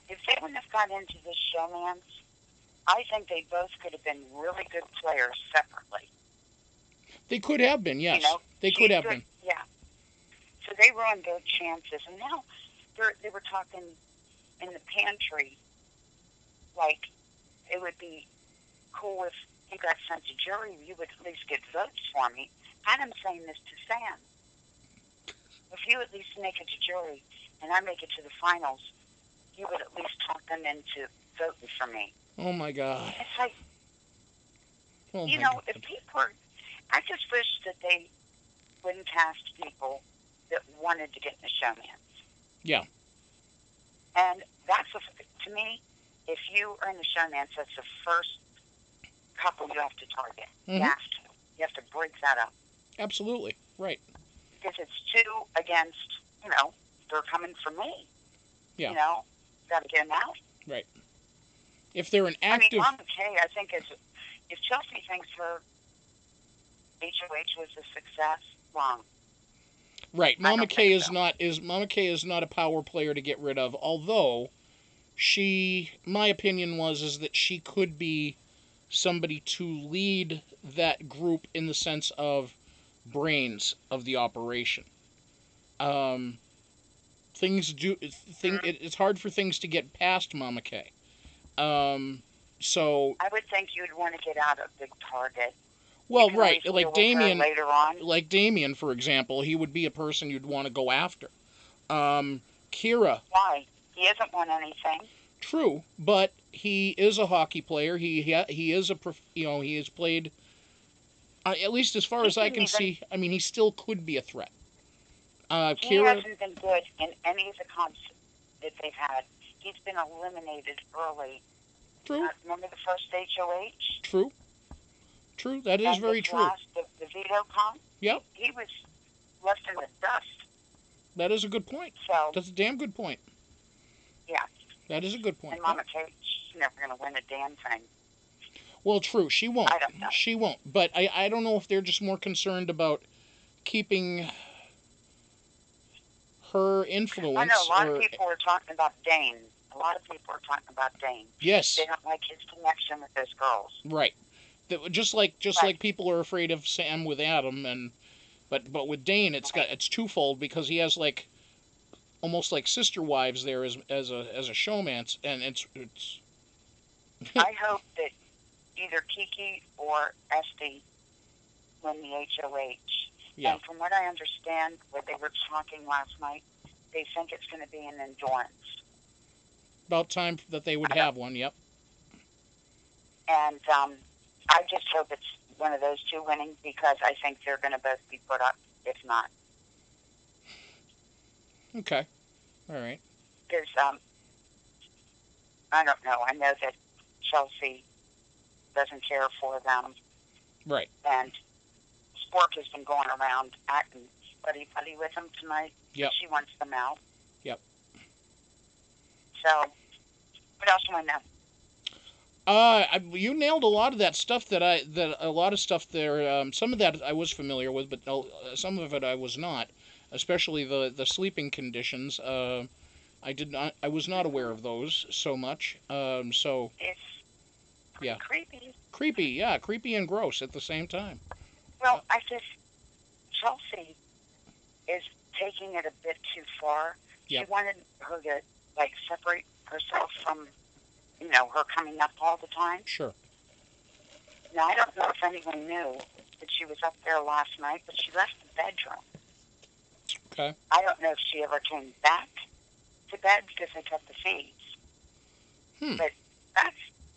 If they wouldn't have got into this showmance, I think they both could have been really good players separately. They could have been, yes. They could have been. Yeah. So they ruined their chances. And now they were talking in the pantry, like, it would be cool if you got sent to jury, you would at least get votes for me. And I'm saying this to Sam. If you at least make it to jury and I make it to the finals, you would at least talk them into voting for me. Oh, my God. It's like, if people are... I just wish that they wouldn't cast people that wanted to get in the showmance. Yeah. And that's, to me, if you are in the showmance, that's the first couple you have to target. Mm-hmm. You have to. You have to break that up. Absolutely. Right. Because it's 2 against, they're coming for me. Yeah. Got to get them out. Right. If they're an active... Mama Kay, I think, if Chelsea thinks her HOH was a success, wrong. Right. Mama Kay is not a power player to get rid of, although my opinion is that she could be somebody to lead that group in the sense of brains of the operation. Um, it's hard for things to get past Mama K. So I would think you'd want to get out a big target. well, right, Like later on. like Damien, for example, he would be a person you'd want to go after. Kiera. Why? He hasn't won anything. True, but he is a hockey player. He is he has played. At least as far as I can see, I mean, he still could be a threat. He Kiera hasn't been good in any of the comps that they've had. He's been eliminated early. True. Remember the first HOH? True. That is very true. The veto comp? Yep. He was left in the dust. That is a good point. So, that's a damn good point. Yeah. That is a good point. And Mama Kate, she's never going to win a damn thing. Well, true. She won't. I don't know. She won't. But I don't know if they're just more concerned about keeping her influence. I know a lot of people are talking about Dane. Yes. They don't like his connection with those girls. Right. Just like people are afraid of Sam with Adam, but with Dane it's twofold, because he has like almost like sister wives there as a showman, and it's. I hope that either Kiki or Esty win the HOH. Yeah. And from what I understand, what they were talking last night, they think it's going to be an endurance. About time that they would have one. Yep. And I just hope it's one of those two winning, because I think they're going to both be put up, if not. Okay. All right. Because, I don't know. I know that Chelsea doesn't care for them. Right. And Spork has been going around acting buddy with them tonight. Yep. She wants them out. Yep. So, what else do I know? You nailed a lot of that stuff some of that I was familiar with, but some of it I was not, especially the sleeping conditions. I was not aware of those so much. So it's creepy. Creepy and gross at the same time. Well, I just Chelsea is taking it a bit too far. Yep. She wanted her to separate herself from, her coming up all the time. Sure. Now, I don't know if anyone knew that she was up there last night, but she left the bedroom. Okay. I don't know if she ever came back to bed because they cut the feeds. But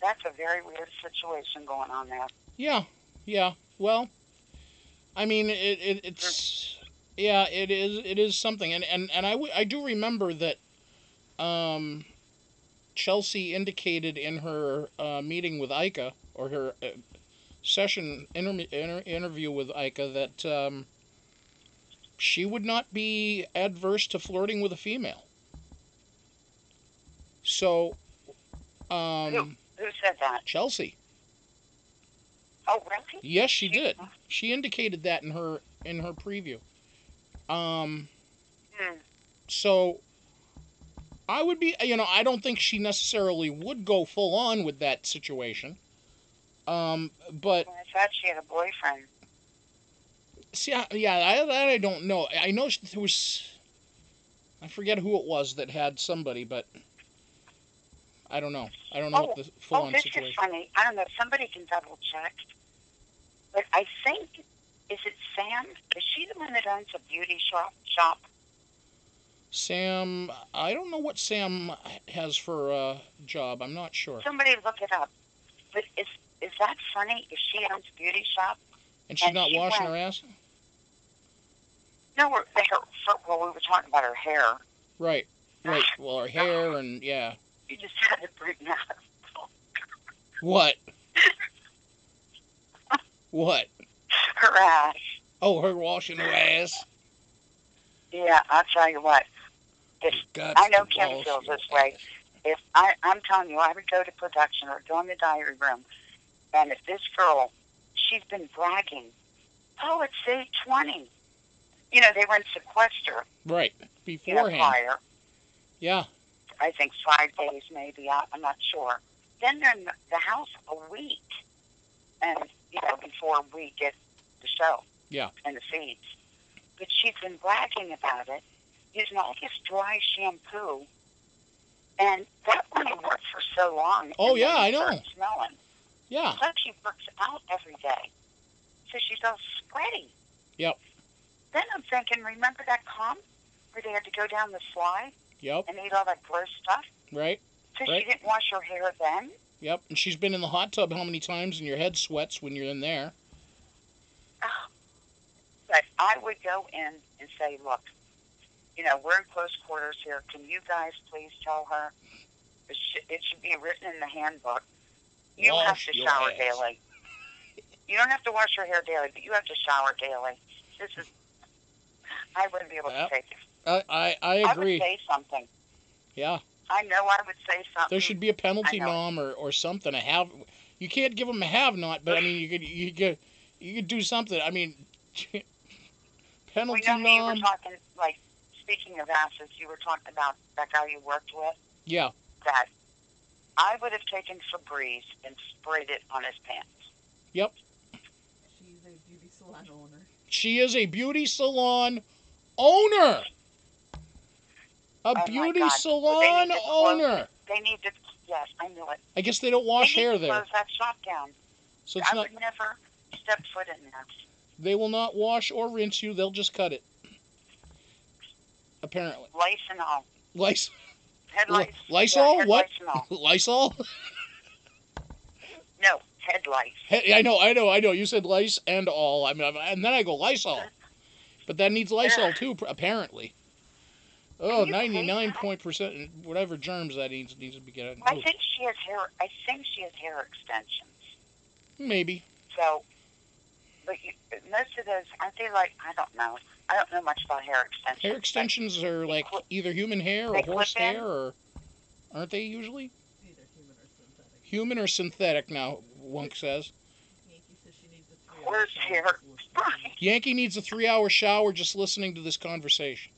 that's a very weird situation going on there. Yeah. Well, I mean, it's it is something, and I do remember that Chelsea indicated in her meeting with Ika, or her interview with Ika, that she would not be adverse to flirting with a female. So, who said that? Chelsea. Oh, really? Yes, she did. She indicated that in her preview. So I would be, I don't think she necessarily would go full on with that situation. But I thought she had a boyfriend. See, I don't know. I know there was, I forget who it was that had somebody, but I don't know. I don't know what the full on situation. This is funny. I don't know. Somebody can double check. But I think, is it Sam? Is she the one that owns a beauty shop? Sam, I don't know what Sam has for a job. I'm not sure. Somebody look it up. But is that funny? If she owns a beauty shop and she's not washing her ass? No, we were talking about her hair. Right. Well, her hair and yeah. You just had to bring that up. What? What? Her ass. Oh, her washing her ass. Yeah, I'll tell you what. I know Kim feels this way. If I'm telling you, I would go to production or go in the diary room, and if this girl, she's been bragging, oh, it's 8:20. They were in sequester. Right, beforehand. Prior. Yeah. I think 5 days maybe. I'm not sure. Then they're in the house a week. and before we get the show. Yeah. And the feeds. But she's been bragging about it, using all this dry shampoo, and that only worked for so long. Oh, and yeah, then I it know. starts smelling. Yeah. Plus, she works out every day, so she's all sweaty. Yep. Then I'm thinking, remember that comp where they had to go down the slide? Yep. And eat all that gross stuff? Right. So Right. she didn't wash her hair then? Yep. And she's been in the hot tub how many times, and your head sweats when you're in there. But I would go in and say, look, we're in close quarters here. Can you guys please tell her? It should be written in the handbook. You have Wash to your shower ass. daily. You don't have to wash your hair daily, but you have to shower daily. I wouldn't be able to take it. I I agree. would say something. Yeah. I know I would say something. There should be a penalty I know. nom or something. You can't give them a have not, but I mean you could do something. I mean, penalty We know you were nom. talking, like, speaking of asses, you were talking about that guy you worked with. Yeah. That I would have taken Febreze and sprayed it on his pants. Yep. She's a beauty salon owner. She is a beauty salon owner. A Oh my beauty God. salon They need to owner. They need to, yes, I knew it. I guess they don't wash They need hair to there, close that shop down. so it's I not. would never step foot in there. They will not wash or rinse you. They'll just cut it. Apparently. Lice and all. Lice. Head lice. Lysol? Yeah, head What? lice and all. Lysol? No, head lice. I know. You said lice and all. I mean, and then I go Lysol. But that needs Lysol too, apparently. Oh, 99% whatever germs that needs to be getting. I think she has hair. I think she has hair extensions. Maybe. So, but most of those aren't they like? I don't know. I don't know much about hair extensions. Hair extensions are like either human hair or they horse clip in? hair, or aren't they usually? Either human or synthetic. Human or synthetic now, Wonk says. Yankee says she needs a 3-hour Horse shower hair. just listening. Yankee needs a 3-hour shower just listening to this conversation.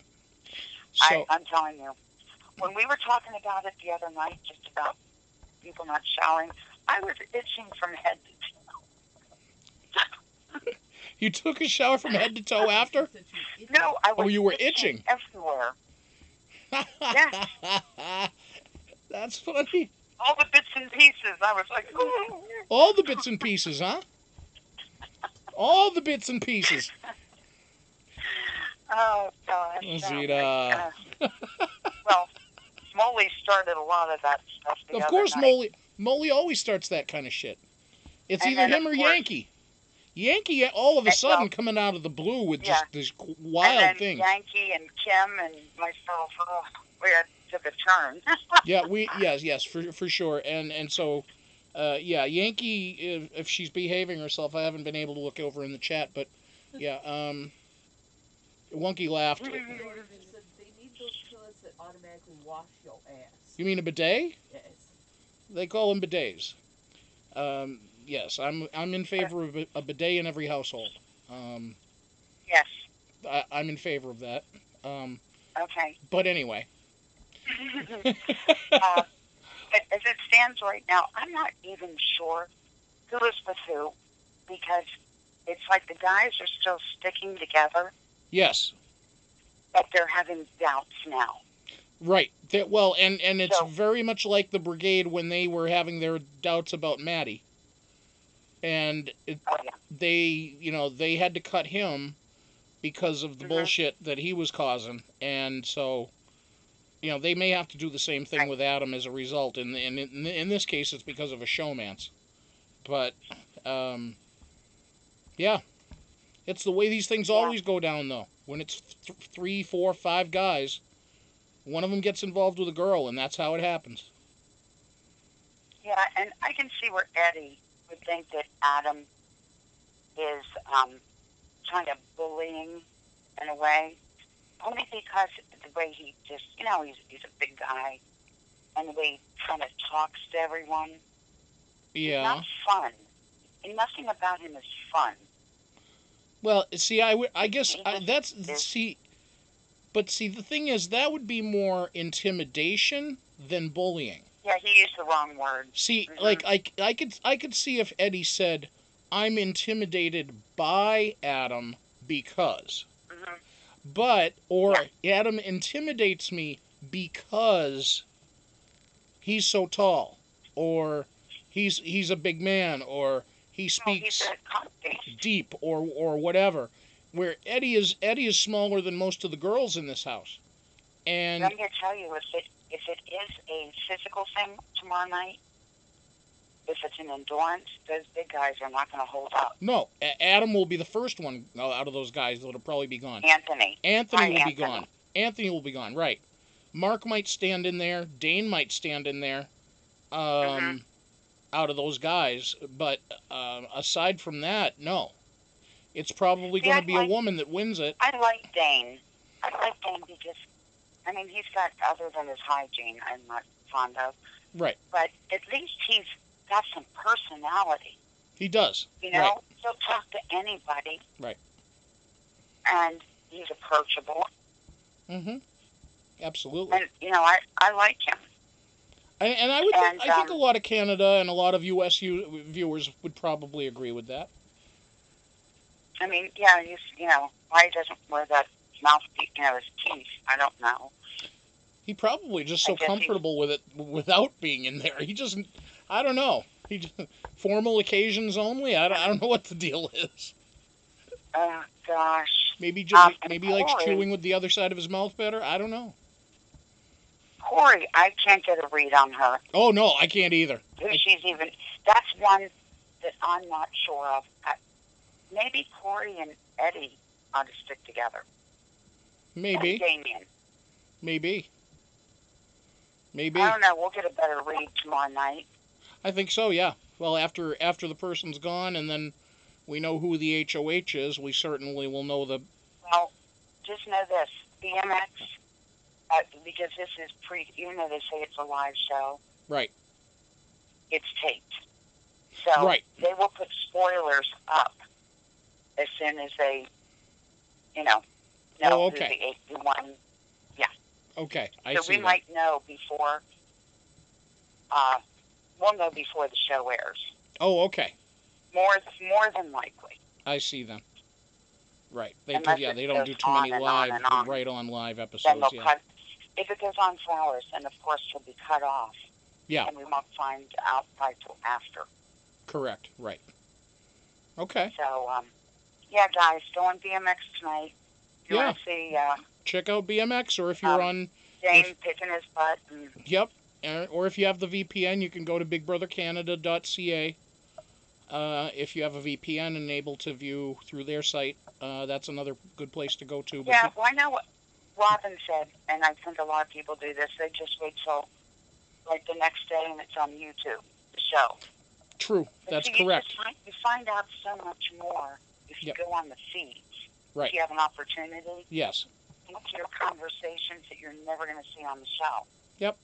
So, I'm telling you, when we were talking about it the other night, just about people not showering, I was itching from head to toe. you took a shower from head to toe after? She said she was No, I was you were itching. everywhere. Yes. That's funny. All the bits and pieces. I was like, ooh. All the bits and pieces, huh? All the bits and pieces. Oh, gosh. Zita. Well, Smoley started a lot of that stuff the Of other course, night. Molly always starts that kind of shit. It's And either then, him of or course- Yankee. Yankee all of a And, sudden well, coming out of the blue with yeah. just these wild and then things. Yankee and Kim and myself, we had took a turn. Yeah, yes, for sure. And so, Yankee, if she's behaving herself, I haven't been able to look over in the chat, but yeah, Wonky laughed. She said they need those toilets that automatically wash your ass. You mean a bidet? Yes. They call them bidets. Yes, I'm in favor of a bidet in every household. Yes. I'm in favor of that. Okay. But anyway. But as it stands right now, I'm not even sure who is with who, because it's like the guys are still sticking together, Yes. but they're having doubts now. Right. Well, and it's So- very much like the brigade when they were having their doubts about Maddie. And Oh, yeah. they had to cut him because of the bullshit that he was causing. And so, they may have to do the same thing Right. with Adam as a result. And in this case, it's because of a showmance. But, yeah. It's the way these things always go down, though. When it's 3, 4, 5 guys, one of them gets involved with a girl, and that's how it happens. Yeah, and I can see where Eddie would think that Adam is kind of bullying in a way, only because the way he just, he's a big guy, and the way he kind of talks to everyone. Yeah. Not fun. And nothing about him is fun. Well, see, I guess He just that's is- but the thing is, that would be more intimidation than bullying. Yeah, he used the wrong word. See, Mhm. like I could see if Eddie said, I'm intimidated by Adam because. Mhm. But, or Adam intimidates me because he's so tall, or he's a big man, or he speaks deep, or whatever. Where Eddie is smaller than most of the girls in this house, and I'm going to tell you, if it is a physical thing tomorrow night, if it's an endurance, those big guys are not going to hold up. no, Adam will be the first one out of those guys that'll probably be gone. Anthony Anthony will be gone. Anthony will be gone. Right. Mark might stand in there. Dane might stand in there. Mhm. Out of those guys, but aside from that, no. It's probably going to be a woman that wins it. I like Dane. I like Dane because, I mean, he's got, other than his hygiene, I'm not fond of. Right. But at least he's got some personality. He does. You know, right. He'll talk to anybody. Right. And he's approachable. Mm-hmm. Absolutely. And, you know, I like him. And I think a lot of Canada and a lot of U.S. viewers would probably agree with that. I mean, yeah, you know, why he doesn't wear that mouthpiece, you know, his teeth, I don't know. He probably just so comfortable with it without being in there. He just, I don't know. He just, formal occasions only. I don't know what the deal is. Oh gosh. Maybe just maybe Cory, likes chewing with the other side of his mouth better. I don't know. Cory, I can't get a read on her. Oh no, I can't either. She's even. That's one that I'm not sure of. Maybe Cory and Eddie ought to stick together. Maybe. And Damien. Maybe. Maybe. I don't know. We'll get a better read tomorrow night. I think so. Yeah. Well, after the person's gone, and then we know who the HOH is, we certainly will know the. Well, just know this: BMX, because this is even though they say it's a live show. Right. It's taped. So right. They will put spoilers up as soon as they, know oh, who okay. the one. Yeah. Okay, so we might know before. We'll know before the show airs. Oh, okay. More than likely. I see them. Right. They don't do too many live live episodes. Then they'll cut. If it goes on for hours, then of course it'll be cut off. Yeah. And we won't find out probably till after. Correct. Right. Okay. So, yeah, guys, go on BMX tonight. You want to see? Check out BMX, or if you're on. Dane picking his butt. Yep. Or if you have the VPN, you can go to BigBrotherCanada.ca. If you have a VPN and able to view through their site, that's another good place to go to. But yeah, well, I know what Robin said, and I think a lot of people do this. They just wait till, like, the next day, and it's on YouTube, the show. True, that's correct. You find out so much more if you go on the feeds. Right. If you have an opportunity. Yes. You hear conversations that you're never going to see on the show. Yep.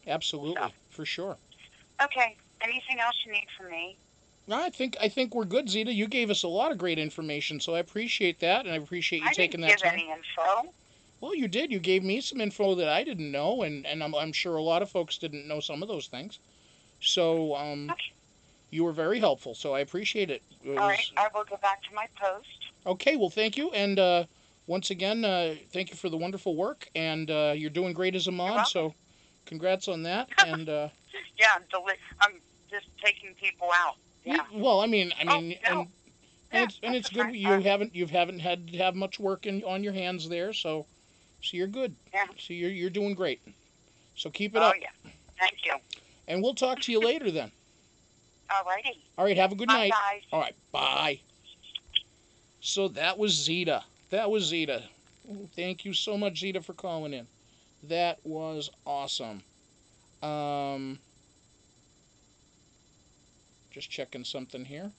Absolutely, for sure. Okay. Anything else you need from me? No, I think we're good, Zita. You gave us a lot of great information, so I appreciate that, and I appreciate you taking that time. I didn't give any info. Well, you did. You gave me some info that I didn't know, and I'm sure a lot of folks didn't know some of those things. So, you were very helpful, so I appreciate it. All right, I will go back to my post. Okay, well, thank you, and once again, thank you for the wonderful work, and you're doing great as a mod, so congrats on that, and... yeah, I'm just taking people out. Yeah. Well, I mean, no. and it's good you haven't had to have much work on your hands there, so you're good. Yeah. So you're doing great. So keep it up. Oh yeah. Thank you. And we'll talk to you later then. Alrighty. All right. Have a good night. Bye. All right. Bye. So that was Zita. Thank you so much, Zita, for calling in. That was awesome. Just checking something here.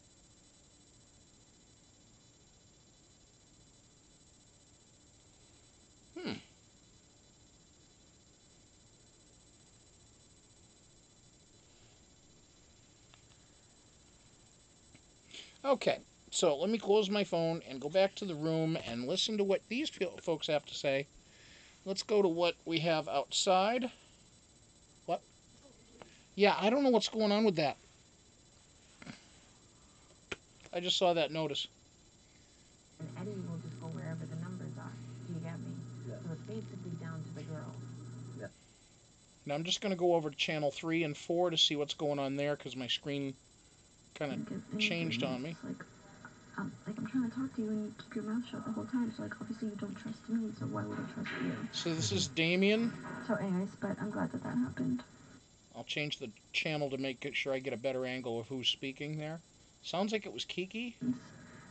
Okay, so let me close my phone and go back to the room and listen to what these folks have to say. Let's go to what we have outside. What? Yeah, I don't know what's going on with that. I just saw that notice. And Eddie will just go wherever the numbers are. Do you get me? Yeah. So it's basically down to the girls. Now I'm just going to go over to channel 3 and 4 to see what's going on there because my screen kind of changed on me. Like I'm trying to talk to you and you keep your mouth shut the whole time. So like obviously you don't trust me. So why would I trust you? So this is Damien. So anyways, but I'm glad that happened. I'll change the channel to make sure I get a better angle of who's speaking there. Sounds like it was Kiki.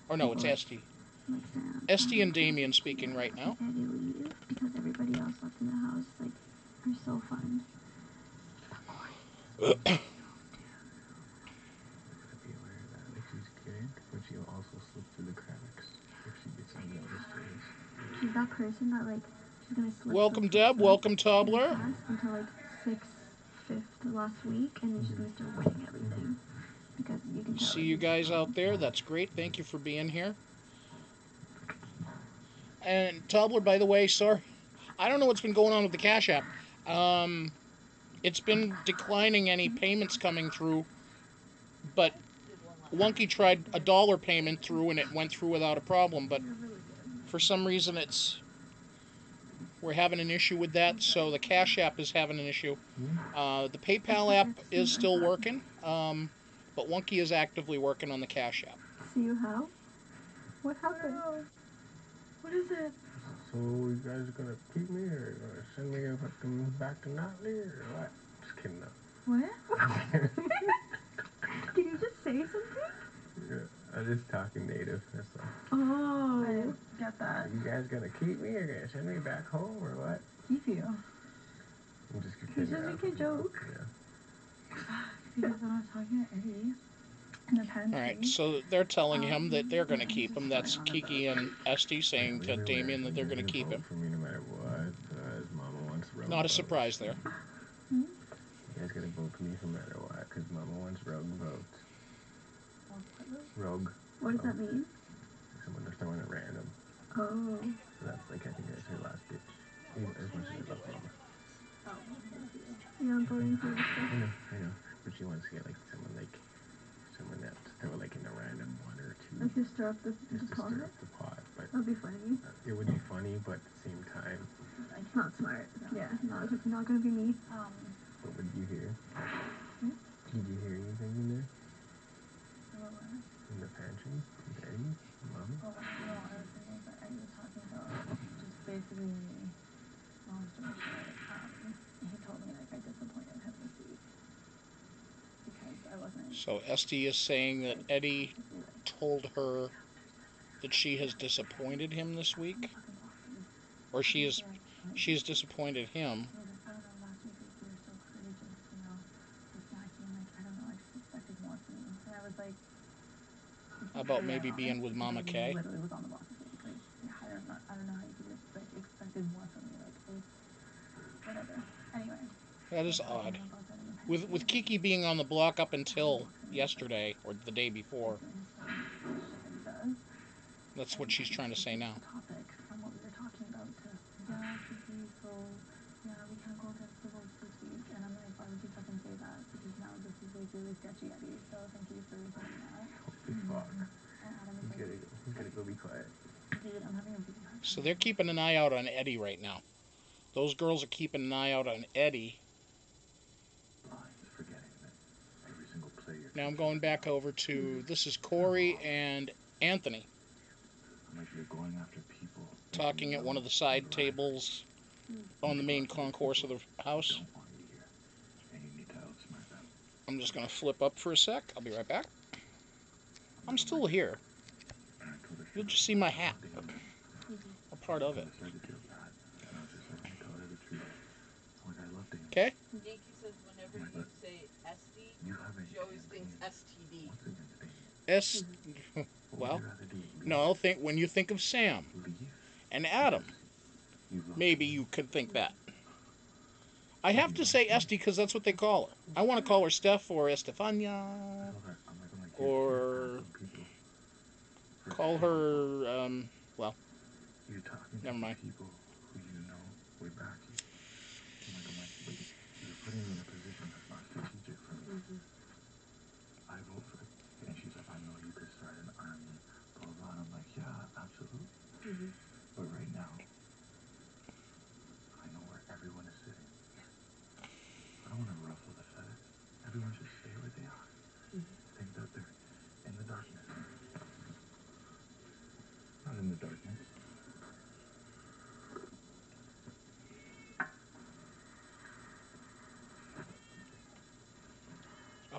Or no, it's Esty. Like Sam. Esty and Damien speaking right now. Eddie leave because everybody else left in the house. Like are so fun. Be aware that if she's scared, but she'll also slip through the cracks if she gets unnoticed. She's that person that like she's gonna slip. Welcome Deb, welcome Tobler. Until like 6/5 last week, and then she's gonna start winning everything because you can tell. See you guys out there. That's great. Thank you for being here. And Tobler, by the way, sorry, I don't know what's been going on with the Cash App. It's been declining any payments coming through, but Wonky tried a $1 payment through and it went through without a problem, but for some reason we're having an issue with that, so the Cash App is having an issue. The PayPal app is still working, but Wonky is actively working on the Cash App. See you how? What happened? What is it? So you guys are gonna keep me or gonna send me back to Notley or what? Just kidding though. What? Did you just say something? Yeah, I'm just talking native, that's all. Oh, I didn't get that. Are you guys gonna keep me or gonna send me back home or what? Keep you. I'm just He's kidding. just making a joke. Yeah. Because when I was talking to Eddie in the pantry. Alright, so they're telling him that they're going to keep him. That's Kiki and Esty saying to Damien that they're going to keep him. For me no matter what, because Mama wants rogue Not a votes. surprise there. You guys gotta vote for me no matter what, because Mama wants rogue votes. Rogue. What does that mean? Someone just throwing at random. Oh. So that's like, I think that's her last ditch. Even as much as I love Mama. Yeah, I'm voting for you. I know. But she wants to get like someone that throw like in a random one or two. Like just stir up the pot? Stir up the pot, but That'd be funny. it would be funny, but at the same time, It's not smart. Yeah, not gonna be me. what would you hear? Did you hear anything in there? In the pantry? With Eddie? Mom? Oh, no, I was thinking that Eddie was talking about just basically me. Long story short, he told me like I disappointed him this week. Because I wasn't. So Esty is saying that Eddie told her that she has disappointed him this week? Or she's disappointed him. How about maybe being with Mama K? Literally was on the box this week. Like, I don't know how you could have like expected more from me. Like, whatever. Anyway. That is odd. With Kiki being on the block up until yesterday or the day before. That's what she's trying to say now. Topic from what we were talking about to yeah, Kiki, so yeah, we can't go against the votes this week. And I'm like, why would you fucking say that? Because now this is like really sketchy, Eddie. So thank you for doing that. Holy fuck. And Adam is like, He's gonna go be quiet. dude, I'm having a really hard time. So they're keeping an eye out on Eddie right now. Those girls are keeping an eye out on Eddie. Now I'm going back over to, this is Cory and Anthony. Talking at one of the side tables on the main concourse of the house. I'm just going to flip up for a sec. I'll be right back. I'm still here. You'll just see my hat. A part of it. Okay? Yankee says whenever you say SD, she always thinks STD. Well, no, when you think of Sam and Adam, maybe you could think that. I have to say Esty because that's what they call her. I want to call her Stef or Estefania, or call her, well, never mind.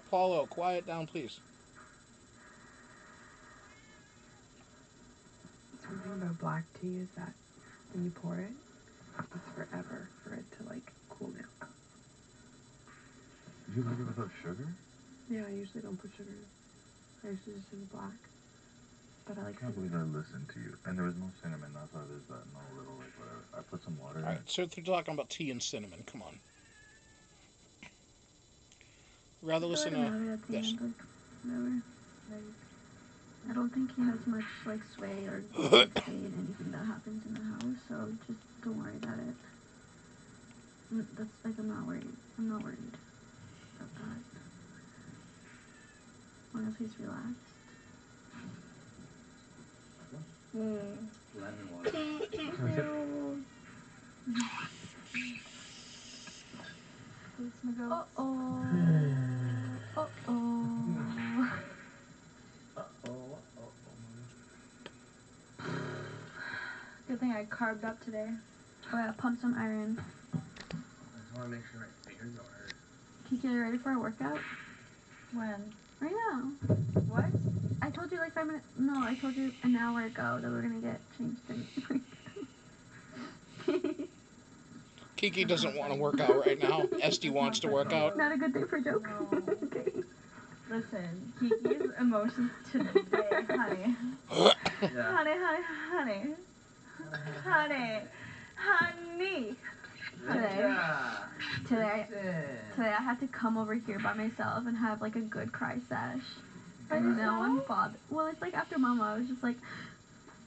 Paulo, quiet down, please. Something about black tea is that when you pour it, it takes forever for it to like cool down. You like it without sugar? Yeah, I usually don't put sugar in. I usually just do the black. But I like. I can't believe I listened to you. And there was no cinnamon. That's why there's that no little like whatever. I put some water in. All right, so if they're talking about tea and cinnamon, come on. Rather listen to this. Like, whatever. Like, I don't think he has much like sway or like, say in anything that happens in the house, so just don't worry about it. That's like I'm not worried about that. As long as he's relaxed. Lemon water. Good thing I carved up today. Oh yeah, pump some iron. I just want to make sure my fingers don't hurt. Kiki, are you ready for a workout? When? Right now. What? I told you like 5 minutes. No, I told you an hour ago that we're gonna get changed in. Kiki doesn't want to work out right now. Esty wants to work out. Not a good day for jokes. No. Okay. Listen, Kiki's emotions today, honey. Yeah. Honey. Today I had to come over here by myself and have like a good cry sesh. And no one bothered. Well, it's like after Mama, I was just like,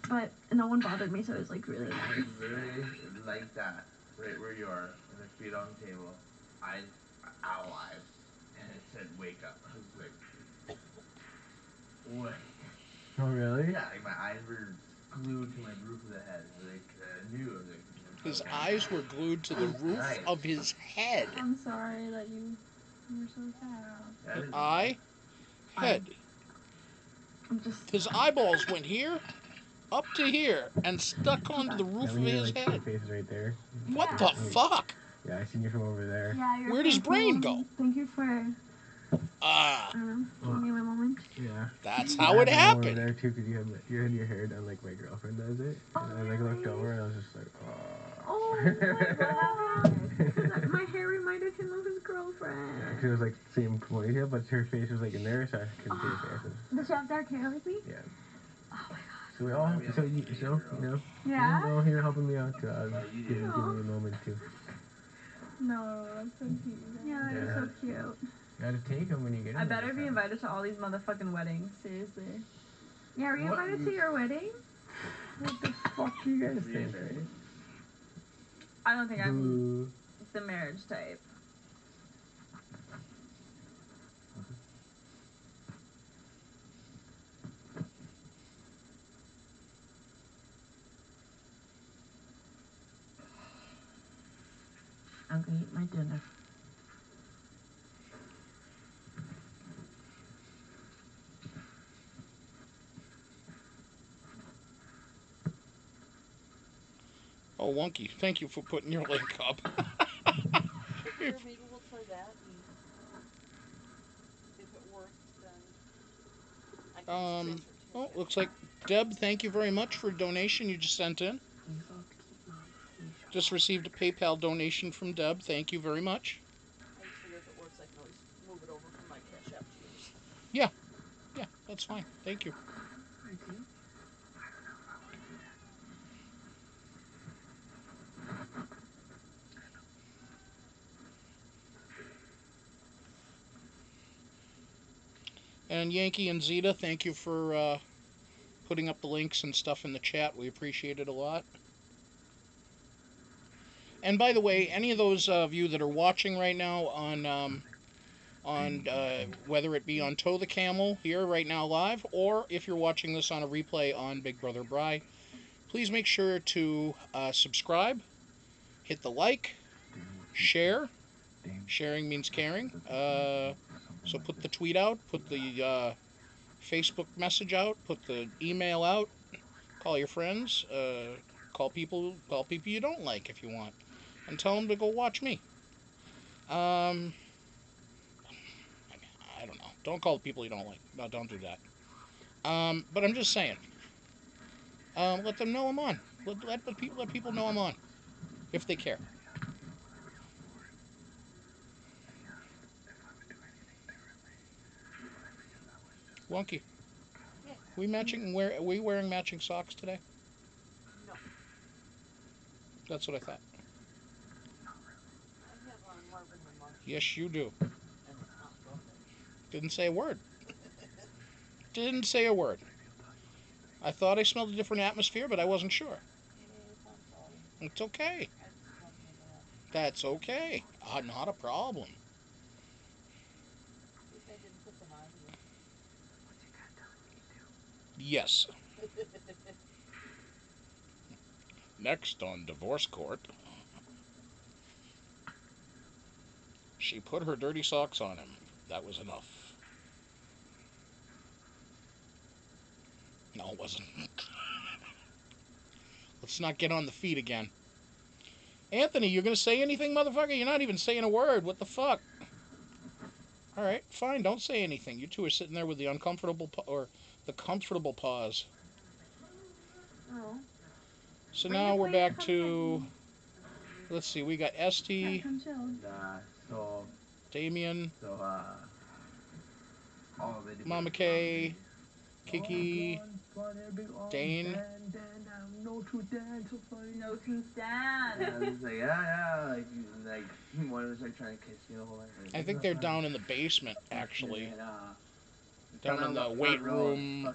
but no one bothered me, so it was like really nice. Literally like that, right where you are, and the feet on the table, owl eyes, and it said wake up. I was like, what? Oh, really? Yeah, like my eyes were glued to my roof of the head. Like, I knew. I was like, His eyes were glued to the roof of his head. I'm sorry that you were so sad. Eye, head. His eyeballs went here, up to here, and stuck onto the roof of his like, head. Your face is right there. What the fuck? Yeah, I seen you from over there. Yeah, where'd his brain go? Thank you for. Give me a moment. Yeah. That's how it happened. Over there too, because you had your hair done like my girlfriend does it, and I like looked over and I was just like, oh my god. My hair reminded him of his girlfriend. Yeah, she was like same ponytail, but her face was like in there, so I couldn't see her face. Does she have dark hair like me? Yeah. Oh my god. So we all, you know, yeah. You're all here helping me out. Give me a moment too. No, that's so cute. Yeah, you're so cute. You gotta take them when you get them. I better be invited to all these motherfucking weddings. Seriously. Yeah, were you invited to your wedding? What the fuck you guys think, right? I don't think I'm the marriage type. I'm gonna eat my dinner. Oh, Wonky, thank you for putting your link up. Maybe we'll try that, and if it works, then I can transfer to well, looks like Deb, thank you very much for a donation you just sent in. Just received a PayPal donation from Deb. Thank you very much. I just figure if it works, I can always move it over from my Cash App to yours. Yeah, that's fine. Thank you. And Yankee and Zeta, thank you for putting up the links and stuff in the chat. We appreciate it a lot. And by the way, any of those of you that are watching right now on whether it be on Toe the Camel here right now live, or if you're watching this on a replay on Big Brother Bry, please make sure to subscribe, hit the like, share. Sharing means caring. So put the tweet out, put the Facebook message out, put the email out, call your friends, call people you don't like if you want, and tell them to go watch me. I don't know. Don't call the people you don't like. No, don't do that. But I'm just saying. Let them know I'm on. Let people know I'm on, if they care. Wonky. We matching? Are we wearing matching socks today? No. That's what I thought. I have on more than the monkey. Yes, you do. And it's not broken. Didn't say a word. Didn't say a word. I thought I smelled a different atmosphere, but I wasn't sure. I'm sorry. It's okay. I just want you to know. That's okay. Not a problem. At least I didn't put them on you. Yes. Next on Divorce Court, she put her dirty socks on him. That was enough. No, it wasn't. Let's not get on the feet again. Anthony, you're going to say anything, motherfucker? You're not even saying a word. What the fuck? All right, fine. Don't say anything. You two are sitting there with the uncomfortable or the comfortable pause. Oh. So now we're back to. Let's see. We got Esty, Come chill. So, Damien, all the Mama K, Kiki, Dane. No true Dan, so funny. No true stand. And I was like, yeah, like one was like trying to kiss me the whole time. I think they're down in the basement, actually. And, Down in the weight room.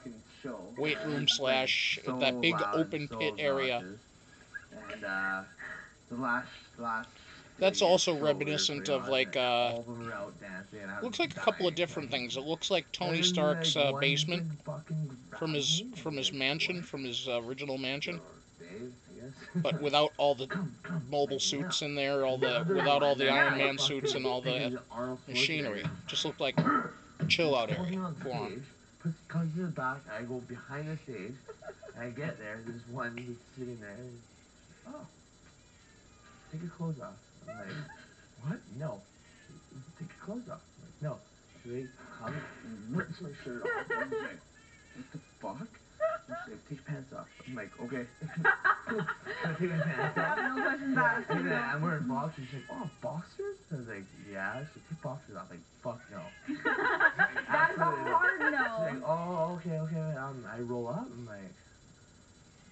Weight room slash so that big loud, open so pit area. And the last That's like, also show reminiscent we were of putting like on, all of them were out dancing, and I looks was like a couple of dying. different things. It looks like Tony And then, Stark's like, one basement kid fucking from his grabbed me, mansion, like, from his original mansion, Dave, I guess. but without all the Come, mobile like, suits yeah. in there, without all the Iron Man suits and all the machinery. Just looked like chill out Pulls me area on for him. stage, comes to the back, I go behind the stage, and I get there, there's one who's sitting there, and, oh, take your clothes off. I'm like, what? No. Take your clothes off. I'm like, no. So he comes and rips my shirt off. I'm like, what the fuck? And she's like, take your pants off. I'm like, okay. I take my pants off. No questions asked. And then I'm wearing boxers. She's like, oh, boxers? I was like, yeah. She's like, take boxers off. Like, fuck no. That's a hard no. She's like, oh, okay. I roll up. I'm like,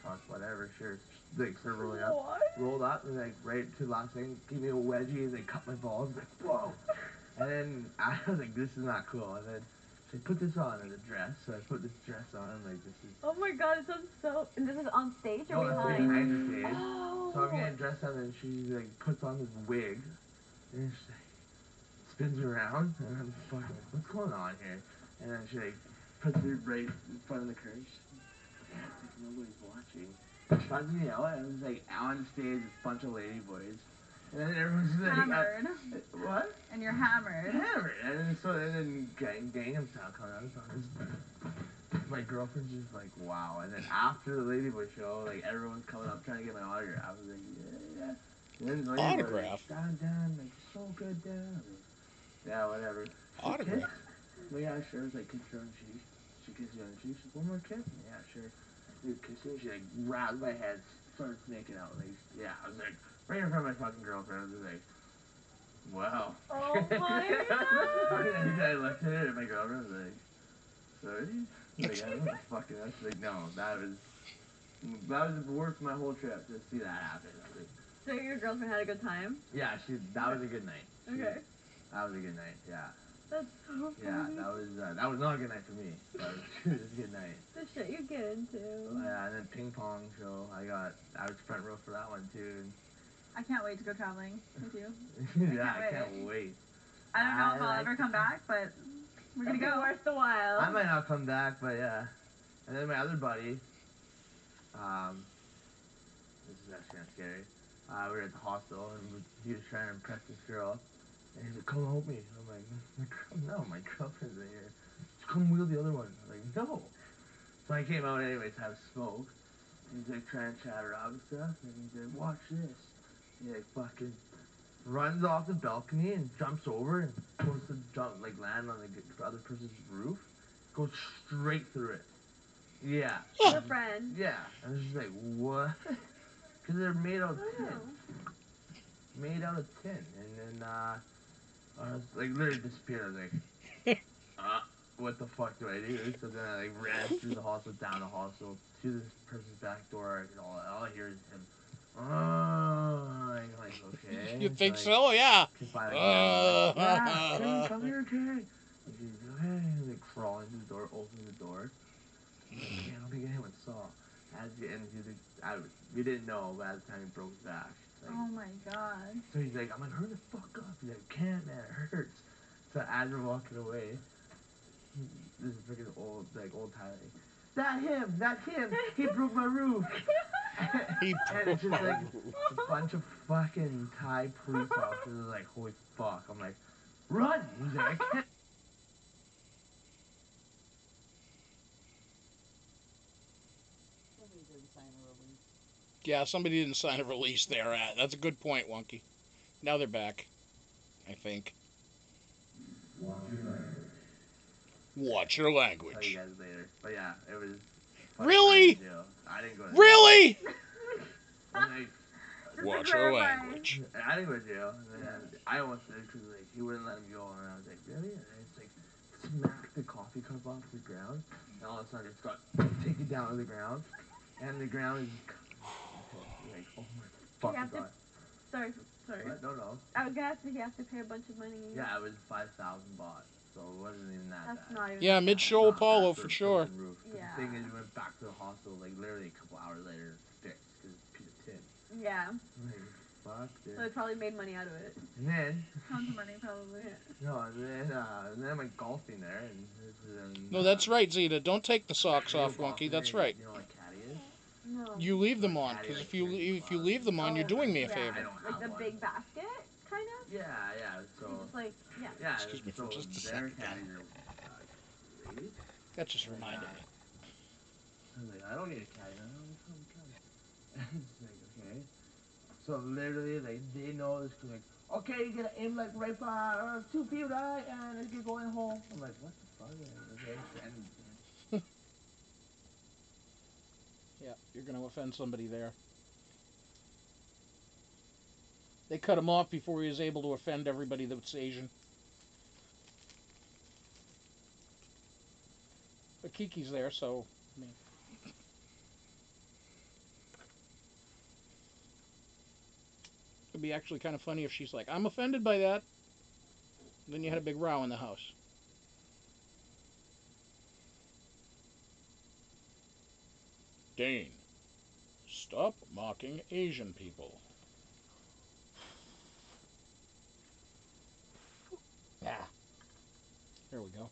fuck, whatever, sure. Like, start rolling up. What? Rolled up, and like, right to the last thing, give me a wedgie, and they cut my balls. Like, whoa. And then I was like, this is not cool. And then she put this on as a dress. So I put this dress on. I'm like, this is. Oh my god, it sounds so. And this is on stage or Oh, it's behind? behind the stage. Oh. So I'm getting dressed up, and she like puts on this wig, and she like spins around, and I'm fucking like, what's going on here? And then she like puts it right in front of the curtain. Yeah, it's like nobody's watching. She finds me out, and I was like on stage with a bunch of lady boys. And then everyone's just like, hammered. What? And you're hammered. Hammered. And then Gangnam Style comes out. So my girlfriend's just like, wow. And then after the Ladyboy show, like everyone's coming up trying to get my autograph. I was like, yeah. And then the Ladyboy, Autograph? Like, Dan, like, so good, Dan. Yeah, whatever. Autograph? Well, yeah, sure. It was like, kiss her on the cheek. She kissed you on the cheek. She's like, one more kiss? Yeah, sure. Dude, kissing. She like grabbed my head, started making out. Like, yeah, I was like, right in front of my fucking girlfriend. I was just like, wow. Oh my god. And I looked at her, and my girlfriend was like, sorry? Like, I don't know what the fuck it is. She's like, no, that was the worst of my whole trip, to see that happen. I was like, So your girlfriend had a good time? yeah, that was a good night. Okay. That was a good night, yeah. That's so funny. Yeah, that was not a good night for me. That was it was a good night. The shit you get into. Yeah, and then ping pong show. I was front row for that one too. I can't wait to go traveling with you. Yeah, I can't wait. I don't know if I'll ever come back, but we're gonna go. Worth the while. I might not come back, but yeah. And then my other buddy, this is actually kind of scary. We were at the hospital, and he was trying to impress this girl. And he's like, come help me. I'm like, no, my girlfriend's in here. Just come wheel the other one. I'm like, no. So I came out anyways to have a smoke. And he's like trying to chat her up and stuff. And he's like, watch this. He like fucking runs off the balcony and jumps over and goes to land on the other person's roof, goes straight through it. Yeah. Your friend. Yeah. And it's just like, what? Because they're made out of tin. Made out of tin. And then, I was like, literally disappeared. I was like, what the fuck do I do? So then I ran through the hostel, down the hostel, to this person's back door, and all I hear is him. I'm like, okay. You think like, so? Yeah. Hey, come here, Terry. He's like crawling to the door, opening the door. He's like, I don't think anyone saw. We didn't know, but at the time he broke his back. Like, oh my god. So he's like, I'm like, hurry the fuck up. He's like, can't, man, it hurts. So as we're walking away, this is freaking old Tyler. That's him. He broke my roof. And it's just like a bunch of fucking Thai police officers. Like, holy fuck. I'm like, run. He's like, I can't. Yeah, somebody didn't sign a release there. That's a good point, Wonky. Now they're back, I think. Watch your language. I'll tell you guys later. But yeah, it was. Really? I didn't go to Really? Watch your language. I didn't go to jail. And then I almost did because like, he wouldn't let him go. And I was like, really? And I just like smacked the coffee cup off the ground. And all of a sudden it's got taken down to the ground. And the ground is like, oh my fucking god. Sorry. What? No. I was gonna ask if you have to pay a bunch of money. Yeah, it was 5,000 baht. So it wasn't even that That's bad. not even Yeah, mid-show Apollo for sure. Yeah. The thing is, we went back to the hostel like literally a couple hours later, fixed because it's a piece of tin. Yeah. Like, fuck this. So they probably made money out of it. And then. Tons of money, probably. No, and then I went golfing there, and No, that's right, Zeta. Don't take the socks off, Wonky. That's right. You know what caddy is? No. You leave them on, because if you leave them on, you're doing me a favor. Like the big basket, kind of. Yeah. So. You just like Yeah. Excuse me for just a second. Ladies. That just reminded me. I was like, I don't need a caddy. I don't need a caddy. It's like, okay. So literally, like, they know this. Like, okay, you gotta aim like right by 2 feet, right? And if you're going home, I'm like, what the fuck? Okay, and Yeah, you're going to offend somebody there. They cut him off before he was able to offend everybody that's Asian. But Kiki's there, so... I mean. It'd be actually kind of funny if she's like, I'm offended by that. Then you had a big row in the house. Dane, stop mocking Asian people. Yeah. There we go.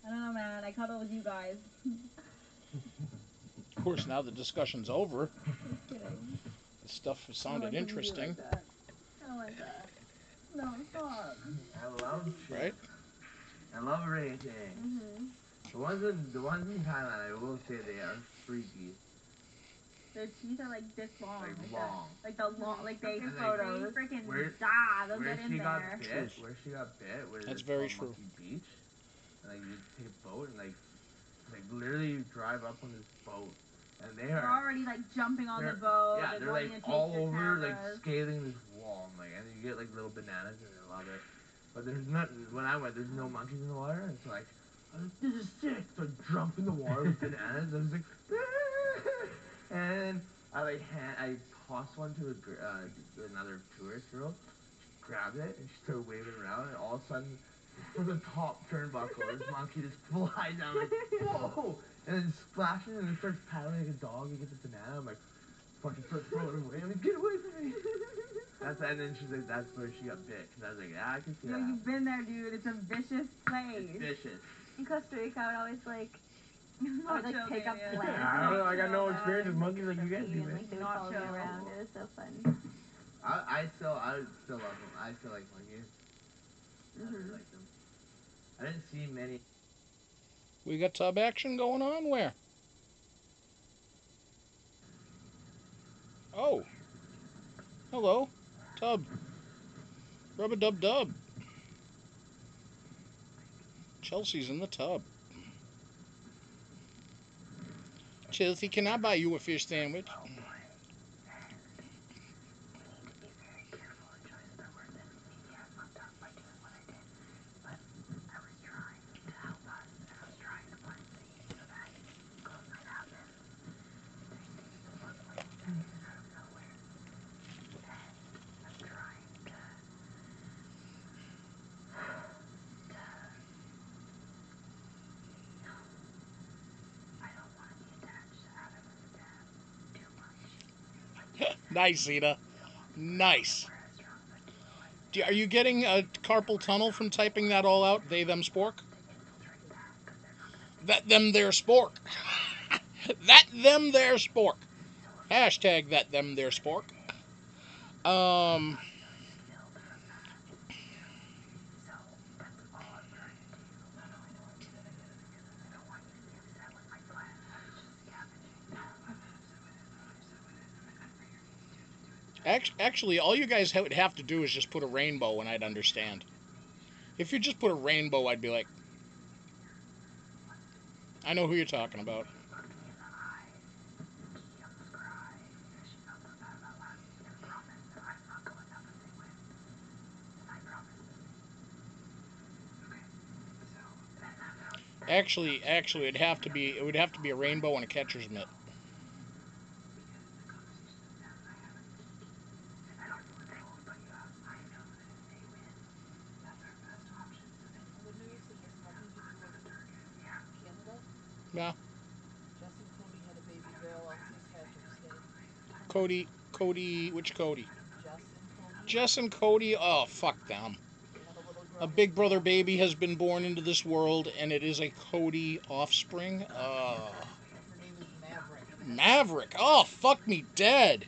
I don't know, man. I cuddle with you guys. Of course, now the discussion's over. Just kidding. The stuff sounded interesting. I don't like that. No, stop. I love shit. Right? I love everything. The ones in Thailand, I will say they are freaky. Their teeth are like this long. Like long. Like the long, like they photos. freaking Where- die. They'll Where get in she got there. bit, where she got bit, where That's it's very called true. Monkey Beach. And like you take a boat and like literally you drive up on this boat, and they They're are already like jumping on the they're- boat. yeah, they're wanting like to take all your over like cameras. scaling this wall, and, like, and you get like little bananas and I love it. But there's not when I went, there's no monkeys in the water, and it's like I was like, this is sick. So I jump in the water with bananas. I was like, and I tossed one to another tourist girl. She grabbed it and she started waving around, and all of a sudden, from the top turnbuckle, this monkey just flies down like, whoa! And then splashes and it starts paddling like a dog. You get the banana. I'm like, fucking start throwing it away. I'm like, get away from me! And then she's like, that's where she got bit. Cause I was like, yeah, I can see Yo, that. you've been there, dude. It's a vicious place. It's vicious. In Costa Rica, I would always like Not chill, pick up Damien. plants. I don't know. I got no Not experience with monkeys like you guys do, and, man. like, they would Not follow me chill. around. It was so fun. I still love them. I still like monkeys. I really like them. I didn't see many. We got tub action going on? Where? Oh. Hello. Tub. Rub-a-dub-dub. Chelsea's in the tub. Chelsea, can I buy you a fish sandwich? Nice, Zeta. Nice. Are you getting a carpal tunnel from typing that all out? They, them, spork? That, them, their spork. That, them, their spork. Hashtag that, them, their spork. Actually, all you guys would have to do is just put a rainbow and I'd understand. If you just put a rainbow, I'd be like, I know who you're talking about. Actually, it would have to be a rainbow and a catcher's mitt. Yeah. Jess and Cody had a baby girl on St. Patrick's Day. Cody, which Cody? Jess and Cody. Jess and Cody, oh, fuck them. A big brother baby has been born into this world, and it is a Cody offspring. Her name is Maverick. Maverick? Oh, fuck me dead.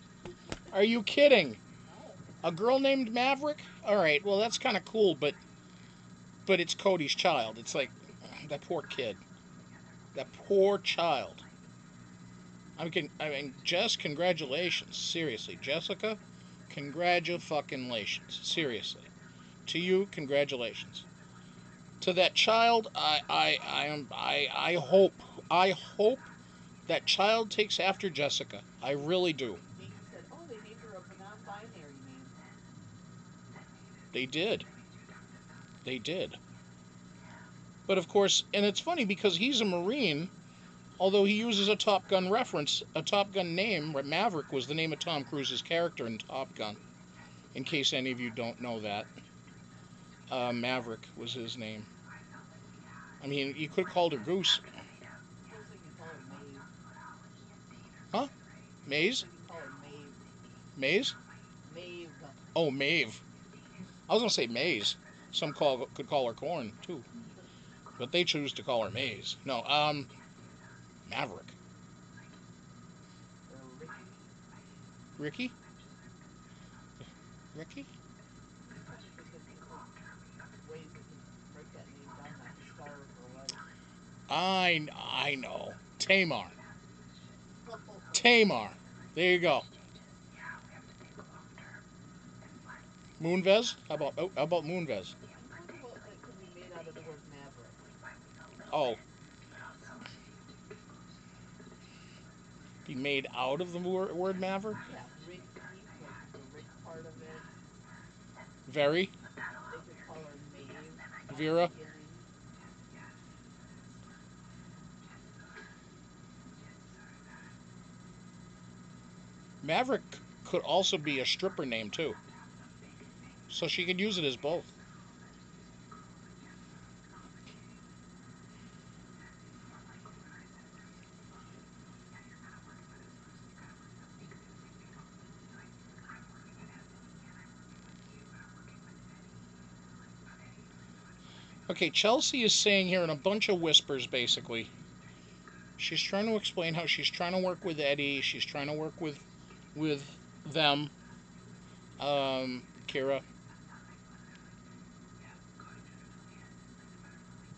Are you kidding? No. A girl named Maverick? Alright, well, that's kind of cool, but it's Cody's child. It's like, that poor kid. That poor child. I mean, Jess, congratulations. Seriously. Jessica, congratulations. Seriously. To you, congratulations. To that child, I hope that child takes after Jessica. I really do. Dane said, oh, they named her a non-binary name. They did. They did. But of course, and it's funny because he's a Marine, although he uses a Top Gun reference, a Top Gun name. Maverick was the name of Tom Cruise's character in Top Gun, in case any of you don't know that. Maverick was his name. I mean, you could have called her Goose. Huh? Maze? Maze? Maeve. Oh, Maeve. I was going to say Maze. Some could call her Corn, too. But they choose to call her Maze. No, Maverick. Ricky? Ricky? I know. Tamar. Tamar. There you go. Moonvez? How about Moonvez? Oh. Be made out of the word Maverick? Yeah, Ricky, like the Rick part of it. Very? They could call her Maeve. Vera? Maverick could also be a stripper name, too. So she could use it as both. Okay, Chelsea is saying here in a bunch of whispers, basically. She's trying to explain how she's trying to work with Eddie. She's trying to work with them. Kiera.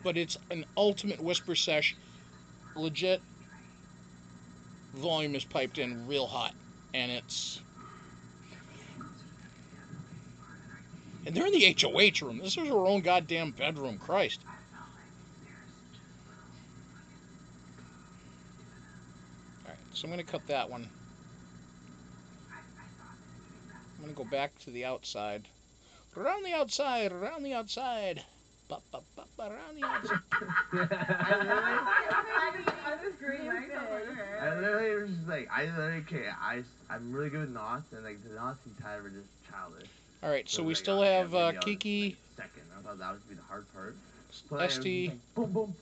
but it's an ultimate whisper sesh. Legit, volume is piped in real hot, and it's... And they're in the HOH room. This is her own goddamn bedroom. Christ. Alright, so I'm going to cut that one. I'm going to go back to the outside. Around the outside, around the outside. Bop, bop, bop, around the outside. I literally was just like, okay, I'm really good with knots, and like the knots he tied were just childish. Alright, so we like, still have Kiki, Second, I thought that would be the hard part. So Esty, like, boom, boom.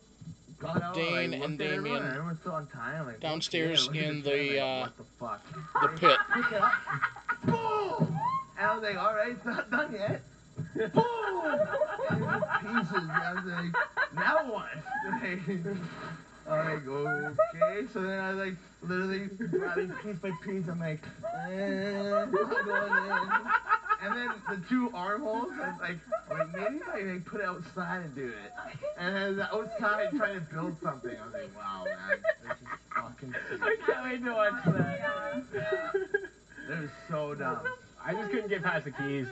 Got out, Dane, like, and everyone, Damien everyone's still on time. Like, downstairs okay, in like, what the fuck? the pit. Pick it up. Boom! And I was like, alright, it's not done yet. Boom! And it was pieces. And I was like, now what? Like, okay. So then I was like, literally grabbing piece by piece. I'm like, not going in. And then the two armholes, I was like maybe if I like, put it outside and do it. And then outside trying to build something. I was like, wow, man, this is fucking sick. I can't wait to watch that. It was so dumb. I just couldn't get past the keys.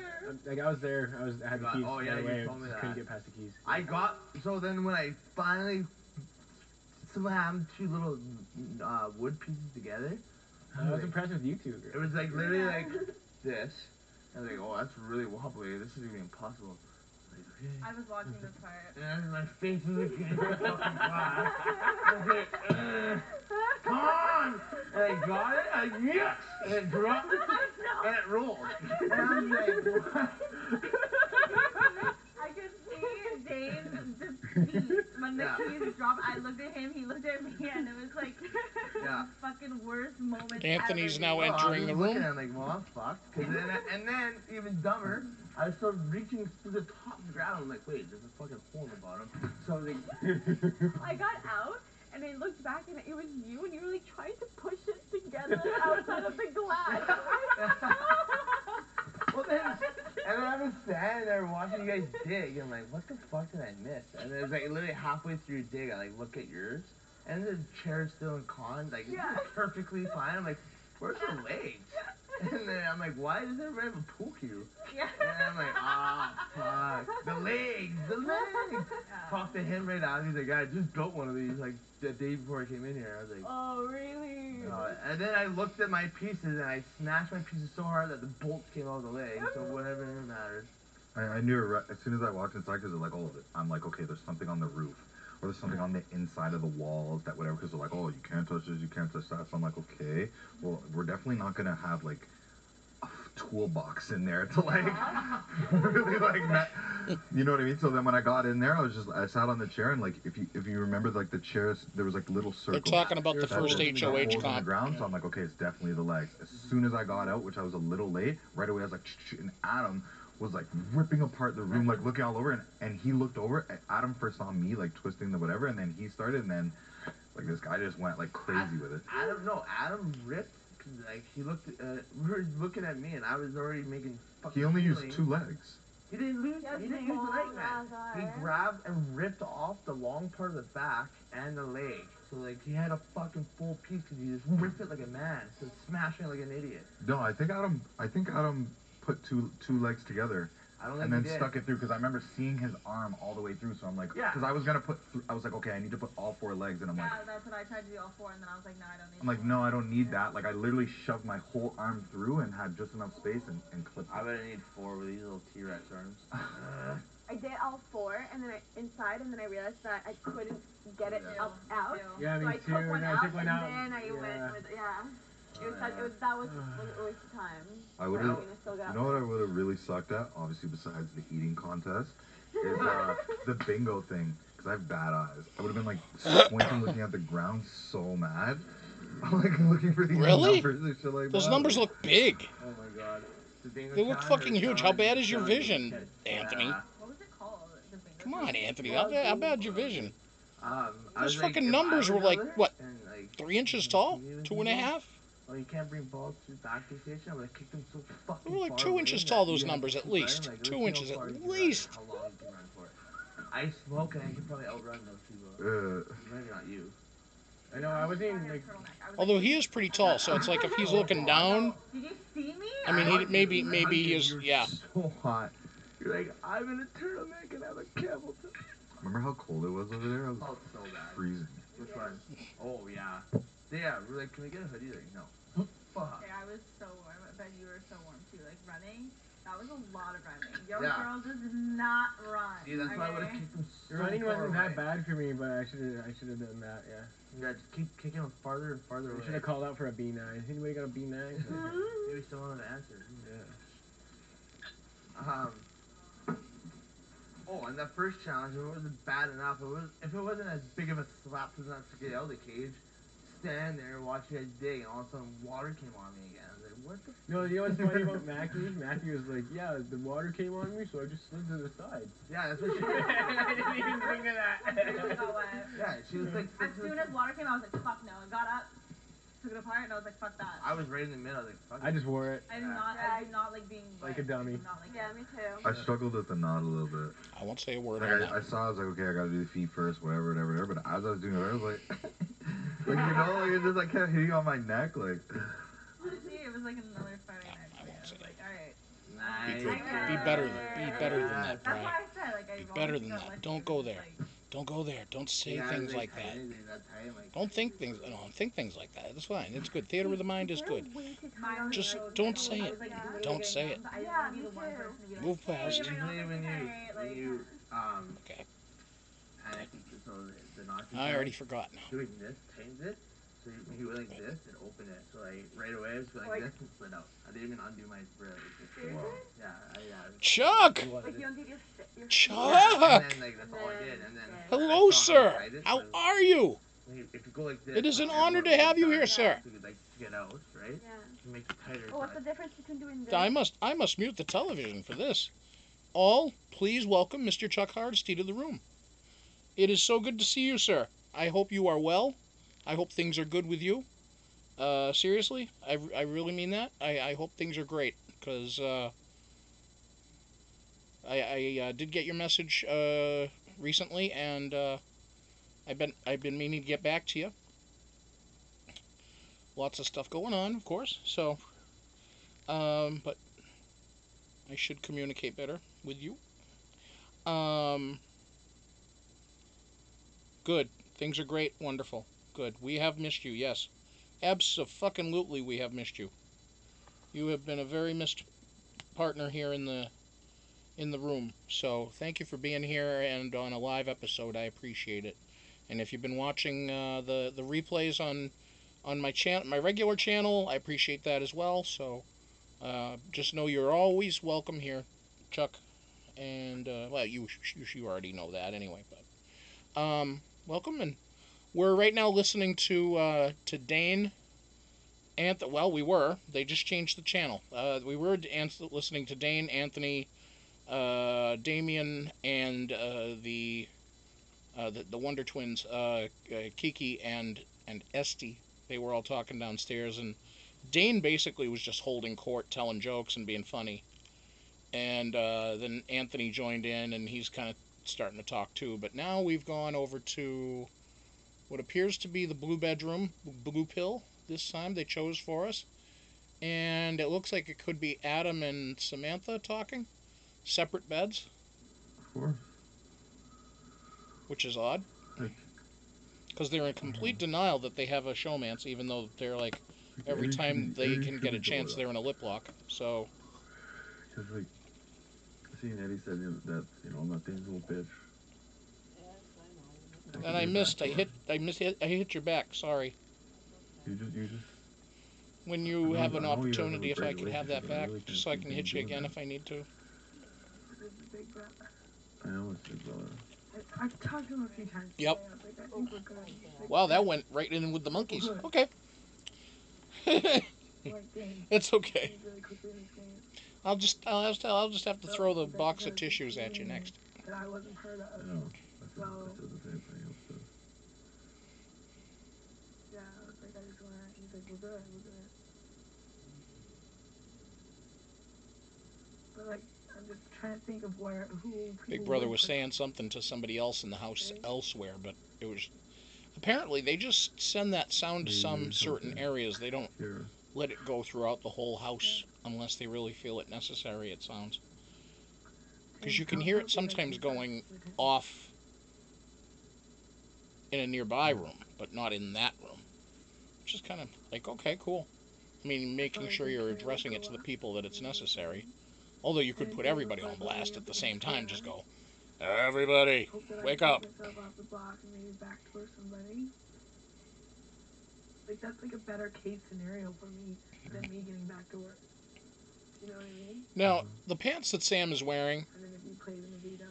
Like, I was there. I had the keys. Oh, yeah, right away. you told me I just that. couldn't get past the keys. So then when I finally slammed two little wood pieces together. I was impressed with you two. It was like literally like this. I was like, oh, that's really wobbly. This is gonna be impossible. Like, okay. I was watching this part. And my face is against the fucking glass. I was like, come on! And I got it. I was like, yes! And it dropped and it rolled. And I was like, what? I could see Dane's defeat when the keys dropped. I looked at him, he looked at me, and it was like the fucking worst moment Anthony's ever. now entering the room. I'm like, well, I'm fucked. And then, even dumber, I started reaching to the top of the ground. I'm like, wait, there's a fucking hole in the bottom. So I was like, I got out, and I looked back, and it was you, and you were like trying to push it together outside of the glass. Well, then I was standing there watching you guys dig, and I'm like, what the fuck did I miss? And it was like literally halfway through your dig, I like look at yours, and the chair's still in con, like it's perfectly fine. I'm like, where's the legs? And then I'm like, why does everybody have a pool cue? Yeah. And I'm like, fuck, the legs. Talked to him right now, he's like, I just built one of these like the day before I came in here. I was like, oh really? And then I looked at my pieces and I smashed my pieces so hard that the bolts came out of the leg. So whatever it matters. I knew it as soon as I walked inside because they're like, oh, I'm like, okay, there's something on the roof. Or there's something on the inside of the walls, that whatever, because they're like, oh, you can't touch this, you can't touch that. So I'm like, okay, well, we're definitely not going to have, like, a toolbox in there to, like, really, like, you know what I mean? So then when I got in there, I sat on the chair, and, like, if you remember, like, the chairs, there was, like, little circles. They're talking about the first HOH on the ground, so I'm like, okay, it's definitely the legs. As soon as I got out, which I was a little late, right away I was like, and Adam was like ripping apart the room, like looking all over, and he looked over. Adam first saw me like twisting the whatever, and then he started, and then like this guy just went like crazy with it. Adam ripped. Like he looked. We were looking at me, and I was already making. He only used 2 legs. He didn't use the leg, man. He grabbed and ripped off the long part of the back and the leg. So like he had a fucking full piece because he just ripped it like a man, so smashing it like an idiot. No, I think Adam put two legs together and then stuck it through, because I remember seeing his arm all the way through, so I'm like, because I was gonna I was like, okay, I need to put all 4 legs, and I'm like, that's what I tried to do, all 4, and then I was like, no, I don't need. I'm like, no, I don't need that. Like I literally shoved my whole arm through and had just enough space and clipped it. I would need 4 with these little T-Rex arms. I did all 4, and then inside, and then I realized that I couldn't get it out. Yeah, so me I too. took one out, and then I went with that was a waste of time. I would have. You know what I would have really sucked at, obviously besides the eating contest, is the bingo thing. Because I have bad eyes. I would have been like squinting, looking at the ground, so mad. I'm like looking for these numbers and shit like Those that. numbers look big. Oh my god. They look fucking huge. How bad is your vision, Anthony? What was it called? The bingo? Come on, Anthony. How bad's your vision? like, Those fucking numbers were like, what, like, 3 inches tall? 2.5? Oh, you can't bring balls to the back to the station? I'm gonna kick them so fucking They were like far 2 away inches that tall, those you have numbers, to at keep least. running. Like, 2 let's see inches how at far you can run, least. how long you can run for. I smoke and I could probably outrun those people. Maybe not you. I know, I wasn't even, like... Although he is pretty tall, so it's like if he's looking down... Did you see me? I mean, maybe he is... Yeah. So hot. You're like, I'm in a turtleneck and I have a camel toe. Remember how cold it was over there? It was Oh, so bad. freezing. Which one? Oh, yeah. Yeah, we're like, can we get a hoodie? Like, no. Fuck. Yeah, I was so warm. I bet you were so warm too. Like running, that was a lot of running. Your girl does not run. See, that's why I would have kicked him so Running far wasn't away. that bad for me, but I should have done that, yeah. Yeah, just keep kicking him farther and farther away. I should have called out for a B9. Anybody got a B9? Maybe still wanted to answer. Yeah. Oh, and that first challenge, it wasn't bad enough. If it wasn't as big of a slap to not to get out of the cage, stand there and watch you guys dig, and all of a sudden water came on me again. I was like, what the? No, you know what's funny about Maki? Maki was like, yeah, the water came on me, so I just slid to the side. Yeah, that's what she did. I didn't even think of that. It got wet. Yeah, she was like. As soon as water came, I was like, fuck no. I got up, took it apart, and I was like, fuck that. I was right in the middle. I was like, fuck. I just wore it. I do not like being wet. Like a dummy. Yeah, me too. I struggled with the knot a little bit. I won't say a word Like on that. I saw, I was like, okay, I gotta do the feet first, whatever. But as I was doing it, I was like, like, you know, like it just like kept hitting on my neck, like. Honestly, it was like another Friday night. I won't say Like, alright. Be better than that, That's Brian. what I said. Like, Be better than that. Don't go there. Don't go there. Don't say things like that. Don't think things. No, think things like that. It's fine. It's good. Theater of the mind is good. Just don't say it. Don't say it. Yeah, me too. Move past. Usually when you Okay. panic, so the knot. I already forgot now. Doing this, change it. So you went like this and open it. So like right away, I was like this and slid out. I didn't even undo my braid. Yeah, Chuck! Like you undid your Chuck! And then like that's all I did. And then Hello, sir. How are you? If you go like this, It is an honor to have you here, sir. You could like get out, right? Yeah. You make it tighter. Oh, what's the difference between doing this? I must mute the television for this. All, please welcome Mr. Chuck Hardesty to the room. It is so good to see you, sir. I hope you are well. I hope things are good with you. Seriously, I really mean that. I hope things are great, because I did get your message recently, and I've been meaning to get back to you. Lots of stuff going on, of course. So, but I should communicate better with you. Good. Things are great. Wonderful. Good. We have missed you. Yes. Abso-fucking-lutely we have missed you. You have been a very missed partner here in the room. So thank you for being here and on a live episode. I appreciate it. And if you've been watching the replays on my channel, my regular channel, I appreciate that as well. So just know you're always welcome here, Chuck. And well, you already know that anyway. But welcome, and we're right now listening to Dane. Well, we were. They just changed the channel. We were listening to Dane, Anthony, Damien, and the Wonder Twins, Kiki and Esty. They were all talking downstairs, and Dane basically was just holding court, telling jokes and being funny. And then Anthony joined in, and he's kind of starting to talk too. But now we've gone over to what appears to be the blue bedroom, blue pill. This time they chose for us, and it looks like it could be Adam and Samantha talking, separate beds. Of course. Which is odd, because they're in complete denial that they have a showmance, even though they're like every time they can get a chance, they're in a lip lock. So. Because like, seeing Eddie said that Martin's a little bitch. And I missed. I hit your back. Sorry. You just. When you have an opportunity, if I could have that back, just so I can hit you again if I need to. I know it's big brother. I've talked to him a few times. Yep. Today. I was like, I think we're good. Wow, that went right in with the monkeys. Okay. It's okay. I'll just have to throw the box of tissues at you next. That I wasn't part of. I know. I said the same thing. Yeah, I was like, I just want to. He's like, we're good. But like, I'm just trying to think of who Big people Brother would was put. saying something to somebody else in the house Right. elsewhere, but it was apparently they just send that sound to some certain areas. They don't let it go throughout the whole house unless they really feel it necessary. It sounds because you can hear it sometimes going off in a nearby room, but not in that room. Which is kind of like, okay, cool. I mean, making sure you're addressing it to the people that it's necessary. Although you could put everybody on blast at the same time. Just go, everybody, wake up. Myself off the block and maybe backdoor somebody. Like, that's like a better case scenario for me than me getting backdoor. You know what I mean? Now, the pants that Sam is wearing, And then if you play them a veto.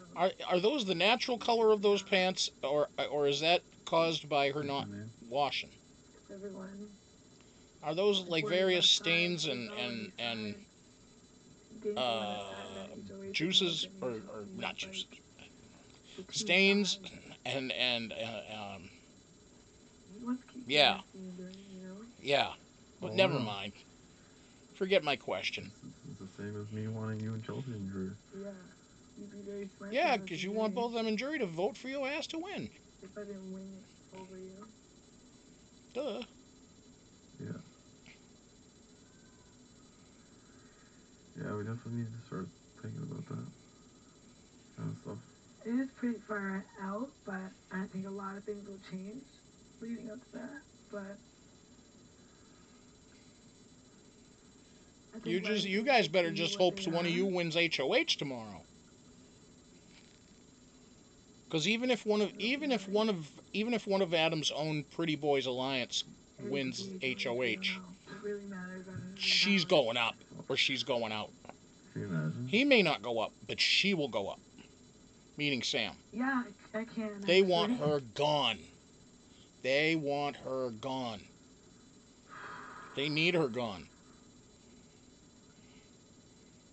are those the natural color of those pants, or is that caused by her not washing? Everyone. Are those like various stains and juices or not juices, stains and yeah, but never mind. Forget my question. It's the same as me wanting you and Chelsea in jury. Yeah, you'd be very smart. Yeah, because you want both of them in jury to vote for your ass to win. If I didn't win it over you. Duh. Yeah. Yeah, we definitely need to start thinking about that kind of stuff. It is pretty far out, but I think a lot of things will change leading up to that. But you guys better just hope one of you wins HOH tomorrow. Because even if one of Adam's own Pretty Boys Alliance wins HOH, she's going up or she's going out. Can you imagine? He may not go up, but she will go up. Meaning Sam. Yeah, I can. They want her gone. They want her gone. They need her gone.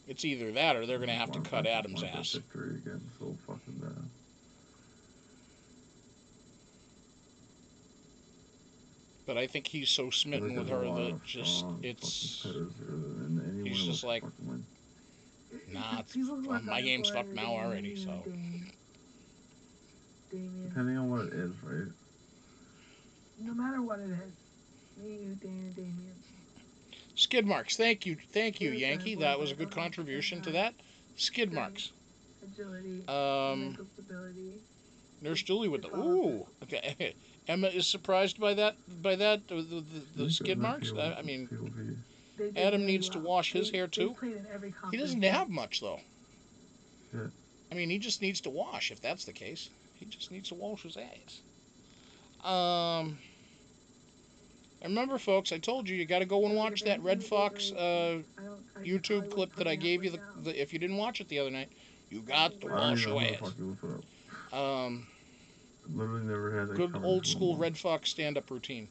It's either that or they're going to have to cut Adam's ass. Victory again, so fucking bad. But I think he's so smitten with her that just it's. He's just like, nah, my game's fucked now already. So. Depending on what it is, right? No matter what it is, me, you, Dane, Damien. Skid marks. Thank you, Yankee. That was a good contribution to that. Skid marks. Agility. Mental stability. Nurse Julie with the ooh. Okay. Emma is surprised by that. The skid marks. I mean, Adam needs to wash his hair too. He doesn't have much though. Yeah. I mean, he just needs to wash. If that's the case, he just needs to wash his ass. And remember, folks, I told you got to go and watch that Red Fox YouTube clip that I gave you. If you didn't watch it the other night, you got to wash your ass. Literally never had that. Good old school Red Fox stand-up routine.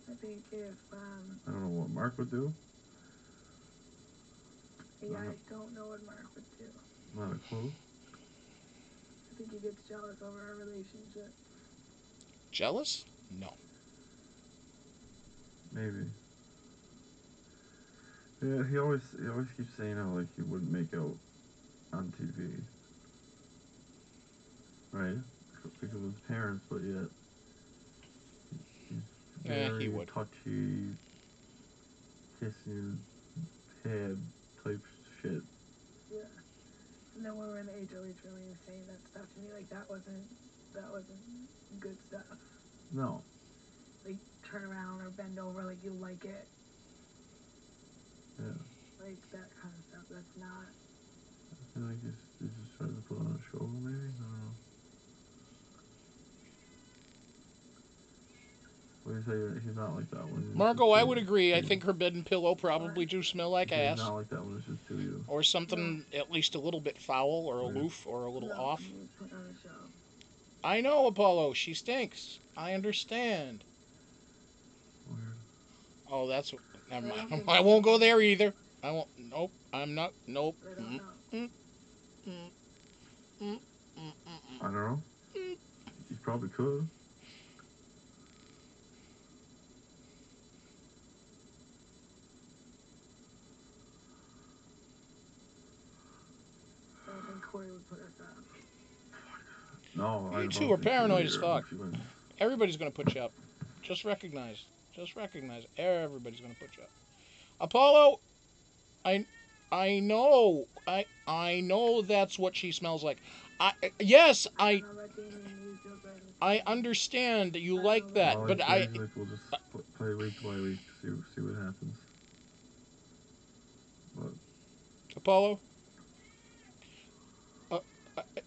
I think if I don't know what Mark would do. Yeah, I don't know what Mark would do. Not a clue. I think he gets jealous over our relationship. Jealous? No. Maybe. Yeah, he always keeps saying how like he wouldn't make out on TV. Right? Because of his parents, but yet he's very touchy, kissing his head type shit. Yeah. And then when we were in the HOH room, he was saying that stuff to me, like that wasn't good stuff. No. Like turn around or bend over, like you like it. Yeah. Like that kind of stuff. That's not. I feel like he's just trying to put on a show, maybe. I don't know. What do you say? He's not like that one. Margot, I would agree. I think her bed and pillow probably do smell like ass. He's not like that one. It's just to you. Or something at least a little bit foul or aloof or a little off. Put on a show. I know, Apollo. She stinks. I understand. Weird. Oh, that's. Never mind. I won't go there either. I won't. Nope. I'm not. Nope. I don't know. You probably could. No, You I two are don't think paranoid as later when fuck. she wins. Everybody's gonna put you up. Just recognize. Everybody's gonna put you up. Apollo, I know. I know that's what she smells like. Yes, I understand that you like that, Oh, but it's crazy. Like, we'll just play week by week, see what happens. But Apollo.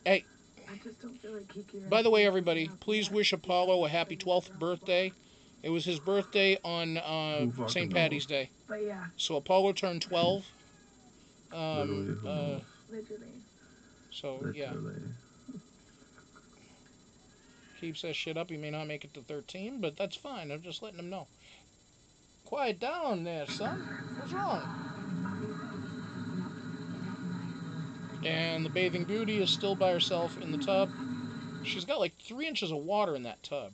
Hey. I just don't feel like Kiki. By the way, everybody, please wish Apollo a happy 12th birthday. It was his birthday on St. Paddy's Day. But yeah. So Apollo turned 12. Literally, who knows? Literally. So, yeah. Keeps that shit up. He may not make it to 13, but that's fine. I'm just letting him know. Quiet down there, son. What's wrong? And the bathing beauty is still by herself in the tub. She's got like 3 inches of water in that tub.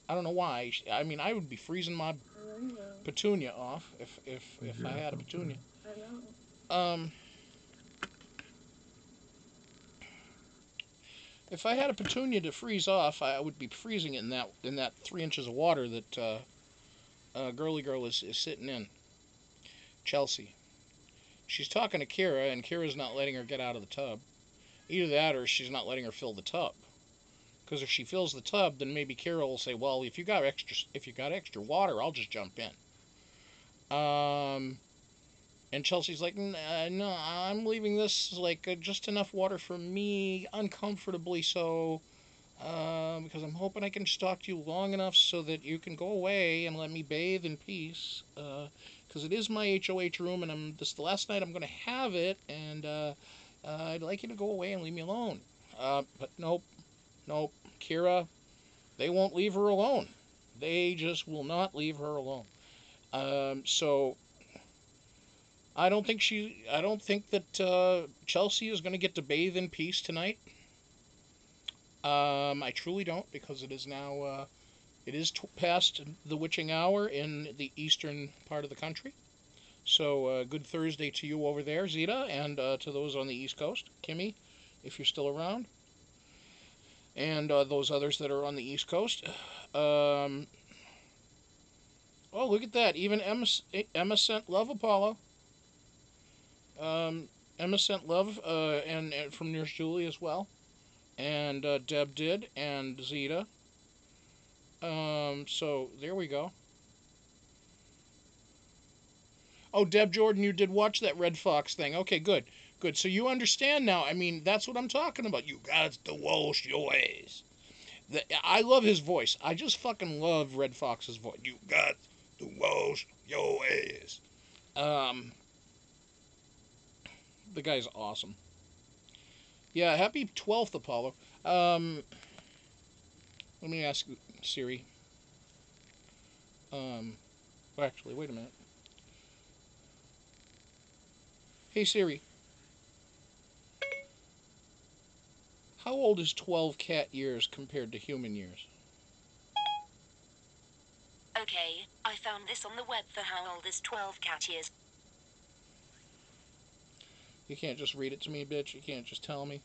I don't know why. I mean, I would be freezing my petunia off if I had a petunia. If I had a petunia to freeze off, I would be freezing it in that 3 inches of water that girly girl is sitting in. Chelsea. She's talking to Kiera, and Kira's not letting her get out of the tub. Either that, or she's not letting her fill the tub. Because if she fills the tub, then maybe Kiera will say, "Well, if you got extra water, I'll just jump in." And Chelsea's like, "No, I'm leaving this like just enough water for me, uncomfortably so, because I'm hoping I can stalk you long enough so that you can go away and let me bathe in peace. Because it is my HOH room, and this is the last night I'm going to have it, and I'd like you to go away and leave me alone." But nope. Kiera, they won't leave her alone. They just will not leave her alone. So I don't think that Chelsea is going to get to bathe in peace tonight. I truly don't, because it is now past the witching hour in the eastern part of the country. So good Thursday to you over there, Zeta, and to those on the East Coast, Kimmy, if you're still around. And those others that are on the East Coast. Oh, look at that. Even Emma sent love, Apollo. Emma sent love, and from Nurse Julie as well. And Deb did, and Zeta. So there we go. Oh, Deb Jordan, you did watch that Red Fox thing. Okay, good. So you understand now. I mean, that's what I'm talking about. You got to wash your ways. I love his voice. I just fucking love Red Fox's voice. You got to wash your ass. The guy's awesome. Yeah, happy 12th, Apollo. Let me ask Siri. Actually, wait a minute. Hey, Siri. How old is 12 cat years compared to human years? Okay, I found this on the web for how old is 12 cat years. You can't just read it to me, bitch. You can't just tell me.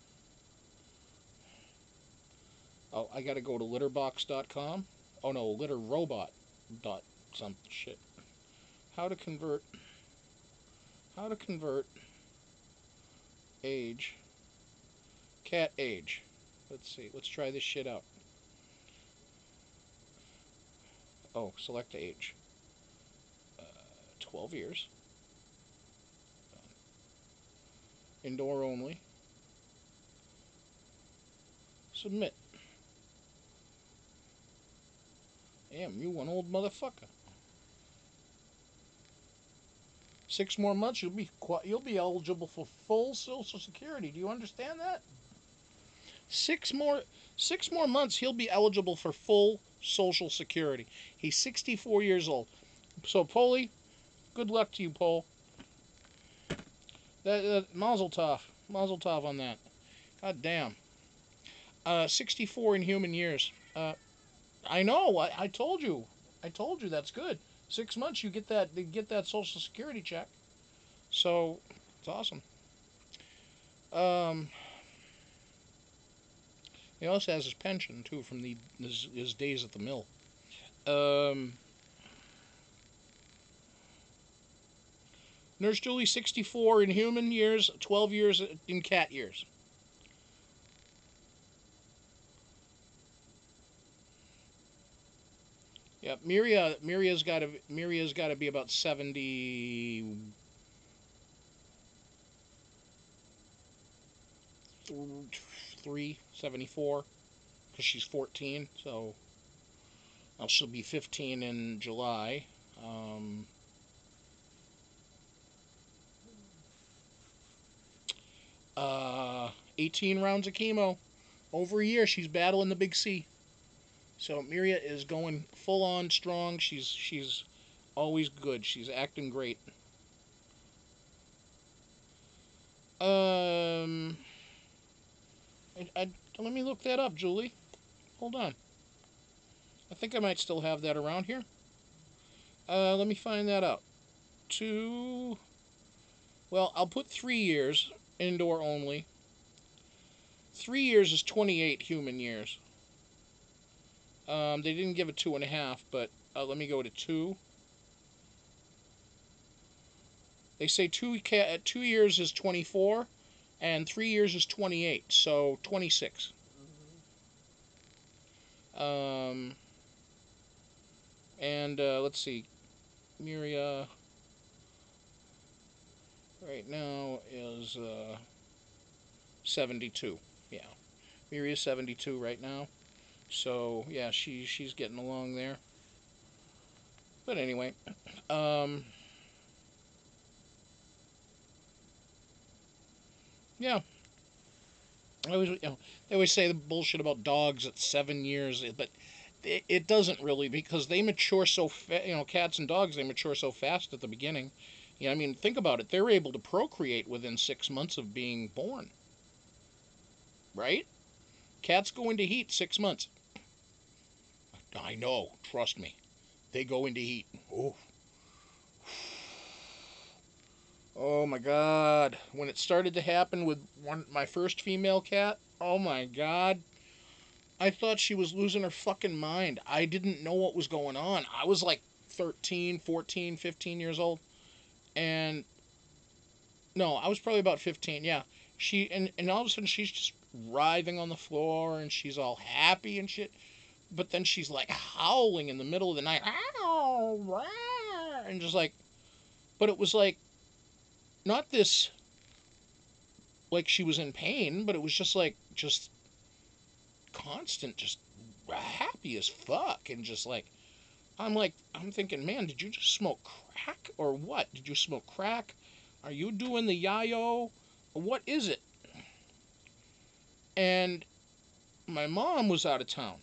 Oh, I gotta go to litterbox.com. Oh no, litterrobot. Some shit. How to convert age. Cat age. Let's see. Let's try this shit out. Oh, select age. 12 years. Indoor only. Submit. Damn, you one old motherfucker. 6 more months, you'll be eligible for full Social Security. Do you understand that? 6 more months, he'll be eligible for full Social Security. He's 64 years old. So, Polly, good luck to you, Pole. Mazel tov on that. God damn. 64 in human years. I know. I told you. That's good. 6 months, you get that Social Security check. So it's awesome. He also has his pension, too, from his days at the mill. Nurse Julie, 64 in human years, 12 years in cat years. Yep, Miria's got to be about 73, 74, because she's 14. So she'll be 15 in July. 18 rounds of chemo. Over a year, she's battling the big C. So Miria is going full on strong. She's always good. She's acting great. Let me look that up, Julie. Hold on. I think I might still have that around here. Let me find that out. Well, I'll put 3 years, indoor only. 3 years is 28 human years. They didn't give a 2.5, but let me go to 2. They say 2 years is 24, and 3 years is 28, so 26. And let's see, Miria right now is 72. Yeah, Miria's 72 right now. So yeah, she's getting along there. But anyway, yeah. They always say the bullshit about dogs at 7 years, but it doesn't really, because they mature so fast. Cats and dogs, they mature so fast at the beginning. I mean, think about it. They're able to procreate within 6 months of being born, right? Cats go into heat 6 months. I know, trust me. They go into heat. Oh my God. When it started to happen with my first female cat, oh my God. I thought she was losing her fucking mind. I didn't know what was going on. I was like 13, 14, 15 years old. And no, I was probably about 15, yeah. And all of a sudden she's just writhing on the floor and she's all happy and shit. But then she's like howling in the middle of the night. And just like, but it was like, not this, like she was in pain, but it was just like, just constant, just happy as fuck. And just like, I'm thinking, man, did you just smoke crack or what? Did you smoke crack? Are you doing the yayo? What is it? And my mom was out of town.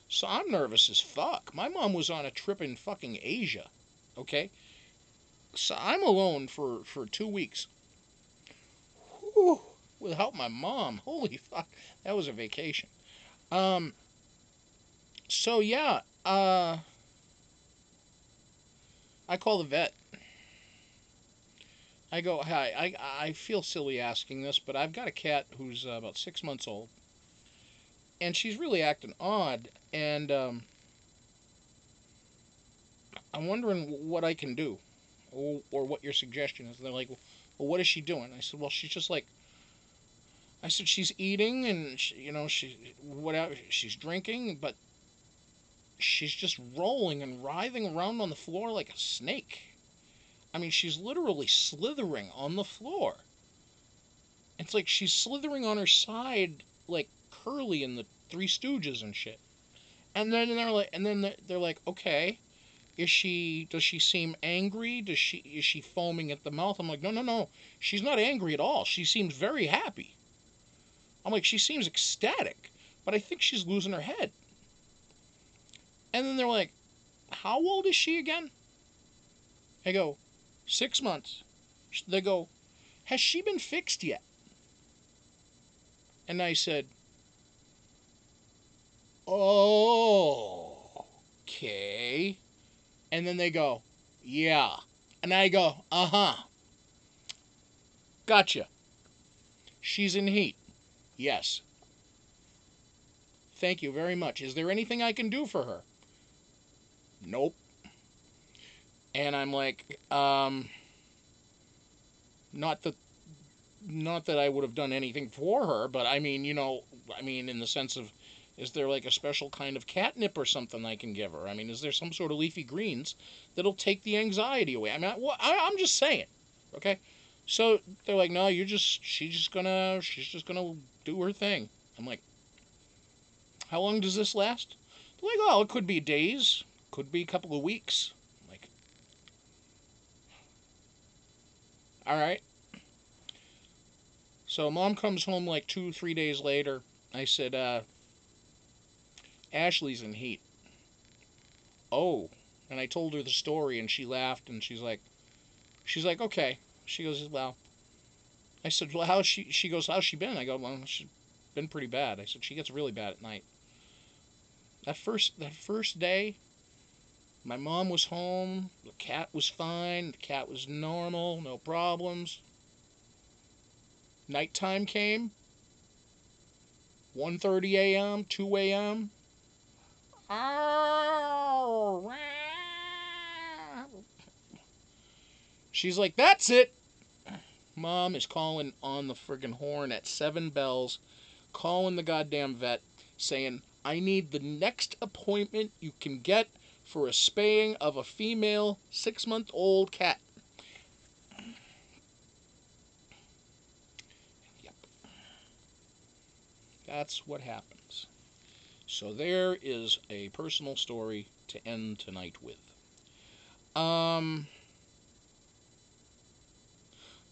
So I'm nervous as fuck. My mom was on a trip in fucking Asia. Okay? So I'm alone for 2 weeks. Whew, without my mom. Holy fuck. That was a vacation. So yeah, I call the vet. I go, hi, I feel silly asking this, but I've got a cat who's about 6 months old. And she's really acting odd. And I'm wondering what I can do. Or what your suggestion is. And they're like, well, what is she doing? I said, well, she's just like, I said, she's eating and, she's drinking, but she's just rolling and writhing around on the floor like a snake. I mean, she's literally slithering on the floor. It's like she's slithering on her side like Curly in the Three Stooges and shit. And then they're like, okay, does she seem angry? Is she foaming at the mouth? I'm like, no. She's not angry at all. She seems very happy. I'm like, she seems ecstatic, but I think she's losing her head. And then they're like, how old is she again? I go, 6 months. They go, has she been fixed yet? And I said, oh, okay. And then they go, yeah. And I go, uh-huh. Gotcha. She's in heat. Yes. Thank you very much. Is there anything I can do for her? Nope. And I'm like, not that I would have done anything for her, but I mean, in the sense of, is there like a special kind of catnip or something I can give her? I mean, is there some sort of leafy greens that'll take the anxiety away? I mean, I'm just saying, okay? So they're like, no, she's just gonna do her thing. I'm like, how long does this last? They're like, oh, it could be days, could be a couple of weeks. I'm like, all right. So Mom comes home like 2-3 days later. I said, Ashley's in heat. Oh. And I told her the story, and she laughed, and she's like, okay. She goes, well. I said, well, she goes, how's she been? I go, well, she's been pretty bad. I said, she gets really bad at night. That first day, my mom was home. The cat was fine. The cat was normal. No problems. Nighttime came. 1:30 a.m., 2 a.m. She's like, that's it. Mom is calling on the friggin' horn at 7 bells, calling the goddamn vet, saying, I need the next appointment you can get for a spaying of a female 6-month-old cat. Yep. That's what happens. So there is a personal story to end tonight with.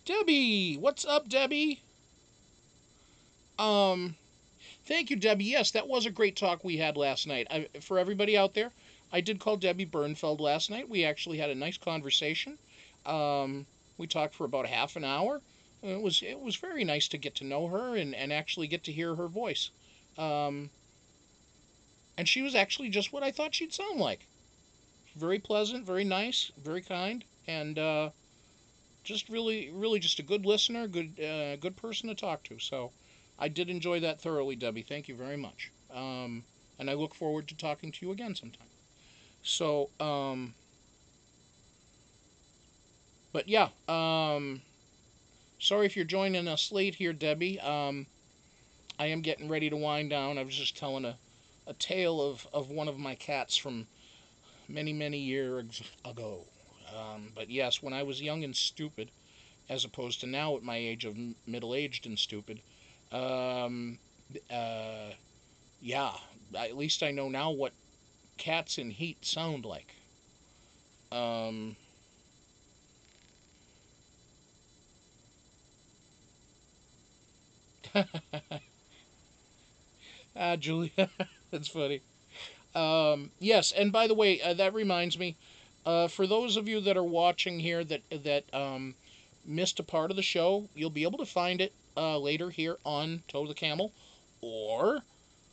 Debbie! What's up, Debbie? Thank you, Debbie. Yes, that was a great talk we had last night. For everybody out there, I did call Debbie Bernfeld last night. We actually had a nice conversation. We talked for about half an hour. It was very nice to get to know her and actually get to hear her voice. And she was actually just what I thought she'd sound like. Very pleasant, very nice, very kind, and just really just a good listener, good person to talk to. So I did enjoy that thoroughly, Debbie. Thank you very much. And I look forward to talking to you again sometime. So, but yeah, sorry if you're joining us late here, Debbie. I am getting ready to wind down. I was just telling a tale of one of my cats from many years ago. But yes, when I was young and stupid, as opposed to now at my age of middle-aged and stupid, yeah, at least I know now what cats in heat sound like. Julia, that's funny. Yes, and by the way, that reminds me, for those of you that are watching here that missed a part of the show, you'll be able to find it later here on Toe the Camel, or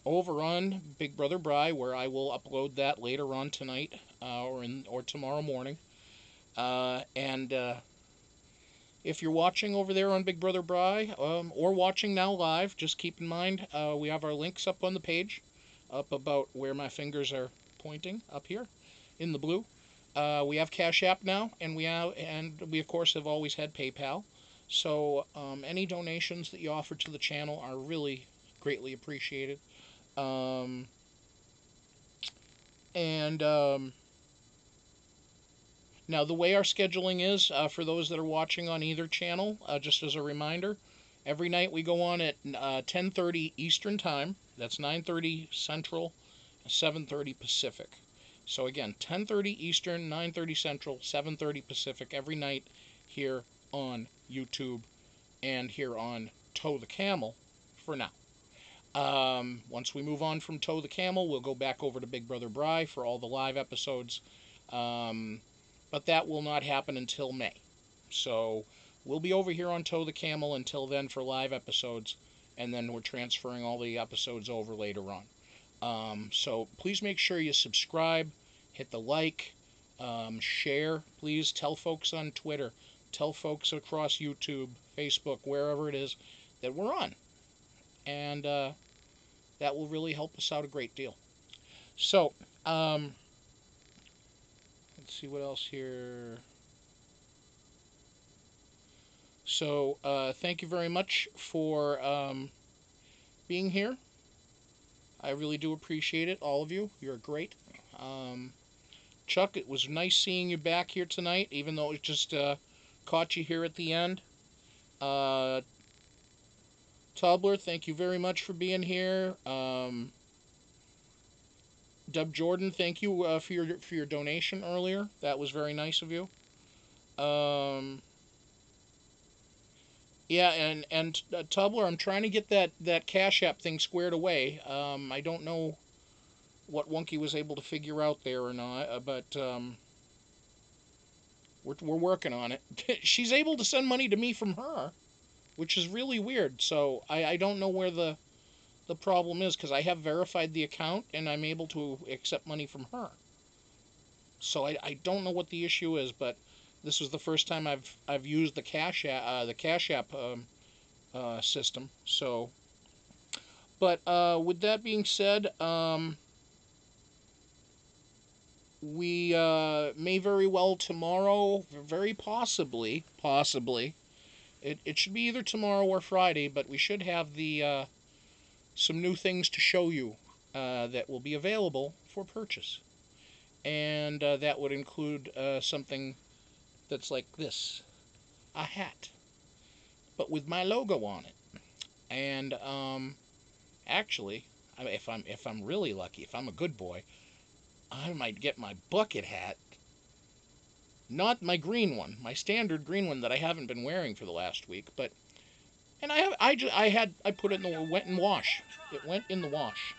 over on Big Brother Bry, where I will upload that later on tonight or tomorrow morning. And if you're watching over there on Big Brother Bry, or watching now live, just keep in mind we have our links up on the page, up about where my fingers are pointing, up here in the blue. We have Cash App now, and we of course have always had PayPal. So any donations that you offer to the channel are really greatly appreciated. Now, the way our scheduling is, for those that are watching on either channel, just as a reminder, every night we go on at 10:30 Eastern Time. That's 9:30 Central, 7:30 Pacific. So again, 10:30 Eastern, 9:30 Central, 7:30 Pacific every night here on YouTube and here on Toe the Camel for now. Once we move on from Toe the Camel, we'll go back over to Big Brother Bry for all the live episodes. But that will not happen until May. So we'll be over here on Toe the Camel until then for live episodes, and then we're transferring all the episodes over later on. So please make sure you subscribe, hit the like, share, please. Tell folks on Twitter, tell folks across YouTube, Facebook, wherever it is that we're on. And that will really help us out a great deal. So, let's see what else here. So, thank you very much for being here. I really do appreciate it, all of you. You're great. Chuck, it was nice seeing you back here tonight, even though it just caught you here at the end. Tobler, thank you very much for being here. Dub Jordan, thank you for your donation earlier. That was very nice of you. Yeah, and Tubler, I'm trying to get that Cash App thing squared away. I don't know what Wonky was able to figure out there or not, but we're working on it. She's able to send money to me from her, which is really weird. So I don't know where the problem is, because I have verified the account and I'm able to accept money from her. So I don't know what the issue is, but this was the first time I've used the Cash App system. So, but with that being said, we may very well tomorrow, very possibly, it should be either tomorrow or Friday, but we should have the some new things to show you that will be available for purchase. And that would include something that's like this, a hat, but with my logo on it. And actually, if I'm really lucky, if I'm a good boy, I might get my bucket hat, not my green one, my standard green one that I haven't been wearing for the last week, but and I put it in the went in wash. It went in the wash.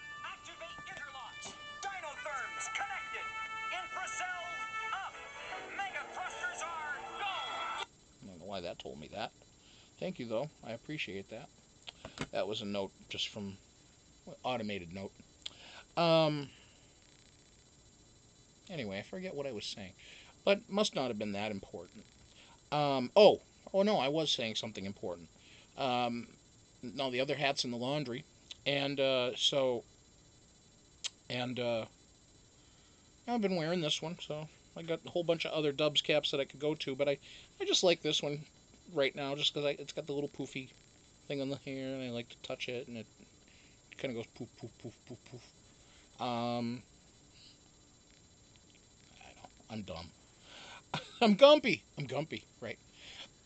I don't know why that told me that. Thank you though. I appreciate that. That was a note just from automated note. Anyway, I forget what I was saying, but must not have been that important. Oh no, I was saying something important. No, the other hat's in the laundry, and I've been wearing this one, so I got a whole bunch of other Dubs caps that I could go to, but I just like this one right now, just because it's got the little poofy thing on the hair, and I like to touch it, and it kind of goes poof, poof, poof, poof, poof. I'm dumb. I'm gumpy, right.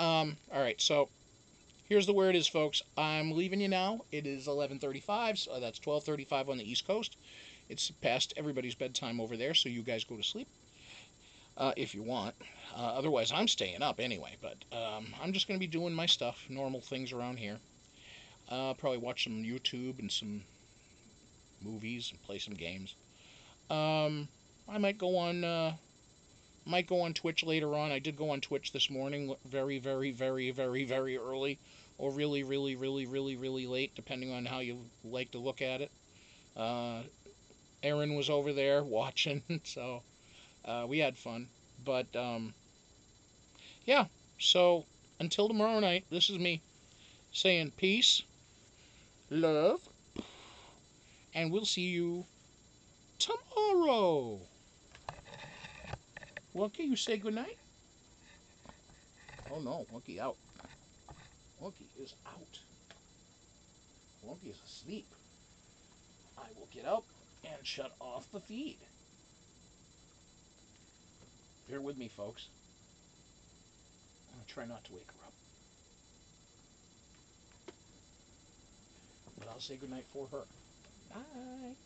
Alright, so here's the where it is, folks. I'm leaving you now. It is 11:35, so that's 12:35 on the East Coast. It's past everybody's bedtime over there, so you guys go to sleep if you want. Otherwise, I'm staying up anyway, but I'm just going to be doing my stuff, normal things around here. Probably watch some YouTube and some movies and play some games. I might go on Twitch later on. I did go on Twitch this morning, very, very, very, very, very early, or really, really, really, really, really late, depending on how you like to look at it. Aaron was over there watching, so we had fun. But yeah, so until tomorrow night, this is me saying peace, love, and we'll see you tomorrow. Wonky, you say goodnight? Oh no, Wonky out. Wonky is out. Wonky is asleep. I will get up and shut off the feed. Bear with me, folks. I'm going to try not to wake her up. But I'll say goodnight for her. Bye.